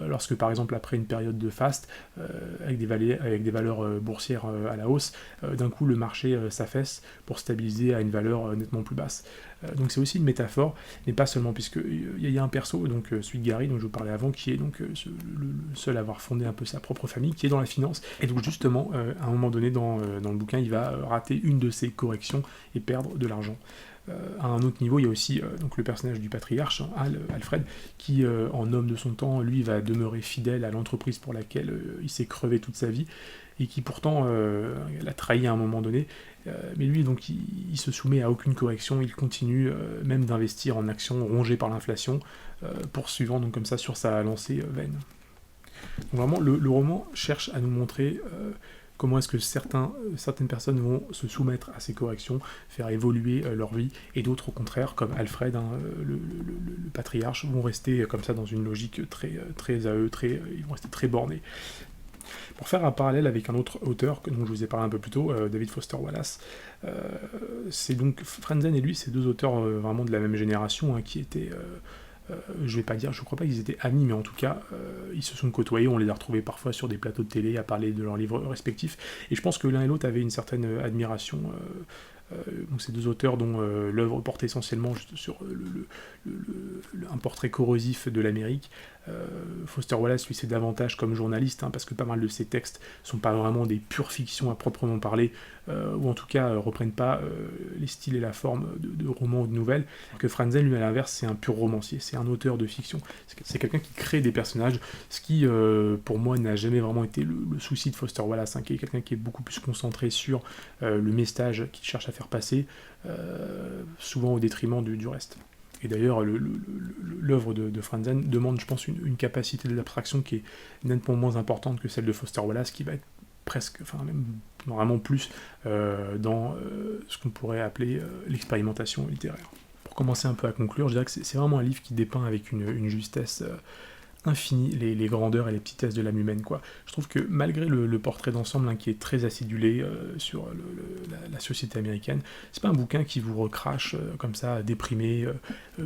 lorsque par exemple après une période de faste avec des valeurs boursières à la hausse, d'un coup le marché s'affaisse pour stabiliser à une valeur nettement plus basse. Donc c'est aussi une métaphore, mais pas seulement, puisque il y a un perso, donc celui de Gary dont je vous parlais avant, qui est donc le seul à avoir fondé un peu sa propre famille, qui est dans la finance, et donc justement à un moment donné dans le bouquin il va rater une de ses corrections et perdre de l'argent. À un autre niveau, il y a aussi donc le personnage du patriarche, Alfred, qui en homme de son temps, lui va demeurer fidèle à l'entreprise pour laquelle il s'est crevé toute sa vie, et qui pourtant l'a trahi à un moment donné, mais lui donc il se soumet à aucune correction, il continue même d'investir en actions rongées par l'inflation, poursuivant donc comme ça sur sa lancée vaine. Donc vraiment le roman cherche à nous montrer comment est-ce que certaines personnes vont se soumettre à ces corrections, faire évoluer leur vie, et d'autres au contraire, comme Alfred, le patriarche, vont rester comme ça dans une logique très à eux, ils vont rester très bornés. Pour faire un parallèle avec un autre auteur dont je vous ai parlé un peu plus tôt, David Foster Wallace, c'est donc Frentzen et lui, c'est deux auteurs vraiment de la même génération qui étaient, je crois pas qu'ils étaient amis, mais en tout cas, ils se sont côtoyés, on les a retrouvés parfois sur des plateaux de télé à parler de leurs livres respectifs, et je pense que l'un et l'autre avaient une certaine admiration. Donc ces deux auteurs dont l'œuvre porte essentiellement sur un portrait corrosif de l'Amérique. Foster Wallace, lui, c'est davantage comme journaliste, parce que pas mal de ses textes sont pas vraiment des pures fictions à proprement parler, ou en tout cas reprennent pas les styles et la forme de romans ou de nouvelles. Alors que Frentzen, lui, à l'inverse, c'est un pur romancier, c'est un auteur de fiction. C'est quelqu'un qui crée des personnages, ce qui, pour moi, n'a jamais vraiment été le souci de Foster Wallace, qui est quelqu'un qui est beaucoup plus concentré sur le message qu'il cherche à faire passer, souvent au détriment du reste. Et d'ailleurs, l'œuvre de Frentzen demande, je pense, une capacité d'abstraction qui est nettement moins importante que celle de Foster Wallace, qui va être presque, même vraiment plus dans ce qu'on pourrait appeler l'expérimentation littéraire. Pour commencer un peu à conclure, je dirais que c'est vraiment un livre qui dépeint avec une justesse infini les grandeurs et les petitesses de l'âme humaine, quoi. Je trouve que malgré le portrait d'ensemble qui est très acidulé sur la société américaine, c'est pas un bouquin qui vous recrache comme ça, déprimé,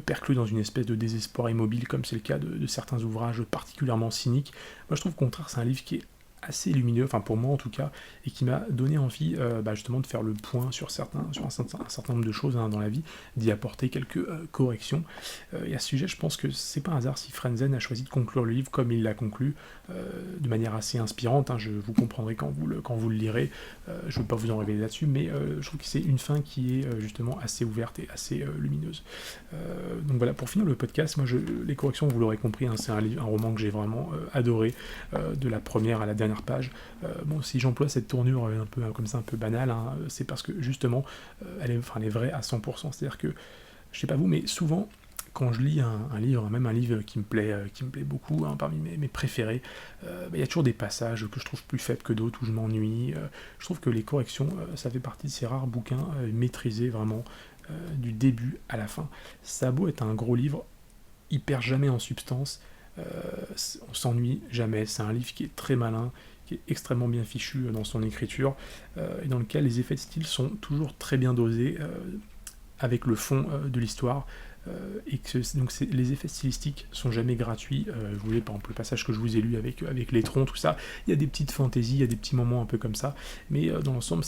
perclus dans une espèce de désespoir immobile, comme c'est le cas de certains ouvrages particulièrement cyniques. Moi je trouve au contraire c'est un livre qui est assez lumineux, enfin pour moi en tout cas, et qui m'a donné envie justement de faire le point sur un certain nombre de choses dans la vie, d'y apporter quelques corrections. Et à ce sujet, je pense que c'est pas un hasard si Frentzen a choisi de conclure le livre comme il l'a conclu, de manière assez inspirante, je vous comprendrai quand vous le lirez, je ne veux pas vous en révéler là-dessus, mais je trouve que c'est une fin qui est justement assez ouverte et assez lumineuse. Donc voilà, pour finir le podcast, moi les corrections, vous l'aurez compris, c'est un roman que j'ai vraiment adoré, de la première à la dernière page. Si j'emploie cette tournure un peu comme ça, un peu banale, c'est parce que justement elle est vraie à 100%. C'est-à-dire que, je sais pas vous, mais souvent quand je lis un livre, même un livre qui me plaît beaucoup, parmi mes préférés, il y a toujours des passages que je trouve plus faibles que d'autres, où je m'ennuie. Je trouve que les corrections, ça fait partie de ces rares bouquins maîtrisés vraiment du début à la fin. Ça a beau être un gros livre, il perd jamais en substance, on s'ennuie jamais. C'est un livre qui est très malin, qui est extrêmement bien fichu dans son écriture, et dans lequel les effets de style sont toujours très bien dosés avec le fond de l'histoire. et que donc les effets stylistiques sont jamais gratuits. Je voulais par exemple le passage que je vous ai lu avec les troncs, tout ça, il y a des petites fantaisies, il y a des petits moments un peu comme ça, mais dans l'ensemble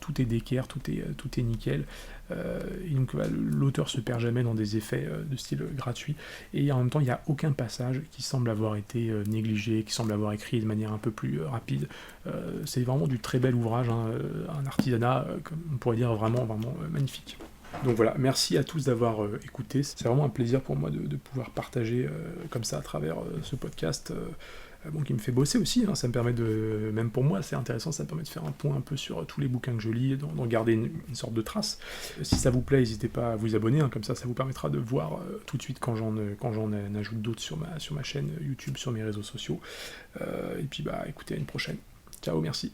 tout est d'équerre, tout est nickel. Et donc l'auteur se perd jamais dans des effets de style gratuit, et en même temps il n'y a aucun passage qui semble avoir été négligé, qui semble avoir écrit de manière un peu plus rapide. C'est vraiment du très bel ouvrage, hein, un artisanat, comme on pourrait dire, vraiment magnifique. Donc voilà, merci à tous d'avoir écouté. C'est vraiment un plaisir pour moi de pouvoir partager comme ça à travers ce podcast, qui me fait bosser aussi, hein. Ça me permet même pour moi c'est intéressant, ça me permet de faire un point un peu sur tous les bouquins que je lis, d'en garder une sorte de trace. Si ça vous plaît, n'hésitez pas à vous abonner, hein, comme ça vous permettra de voir tout de suite quand j'en ajoute d'autres sur ma chaîne YouTube, sur mes réseaux sociaux. Et puis écoutez, à une prochaine. Ciao, merci.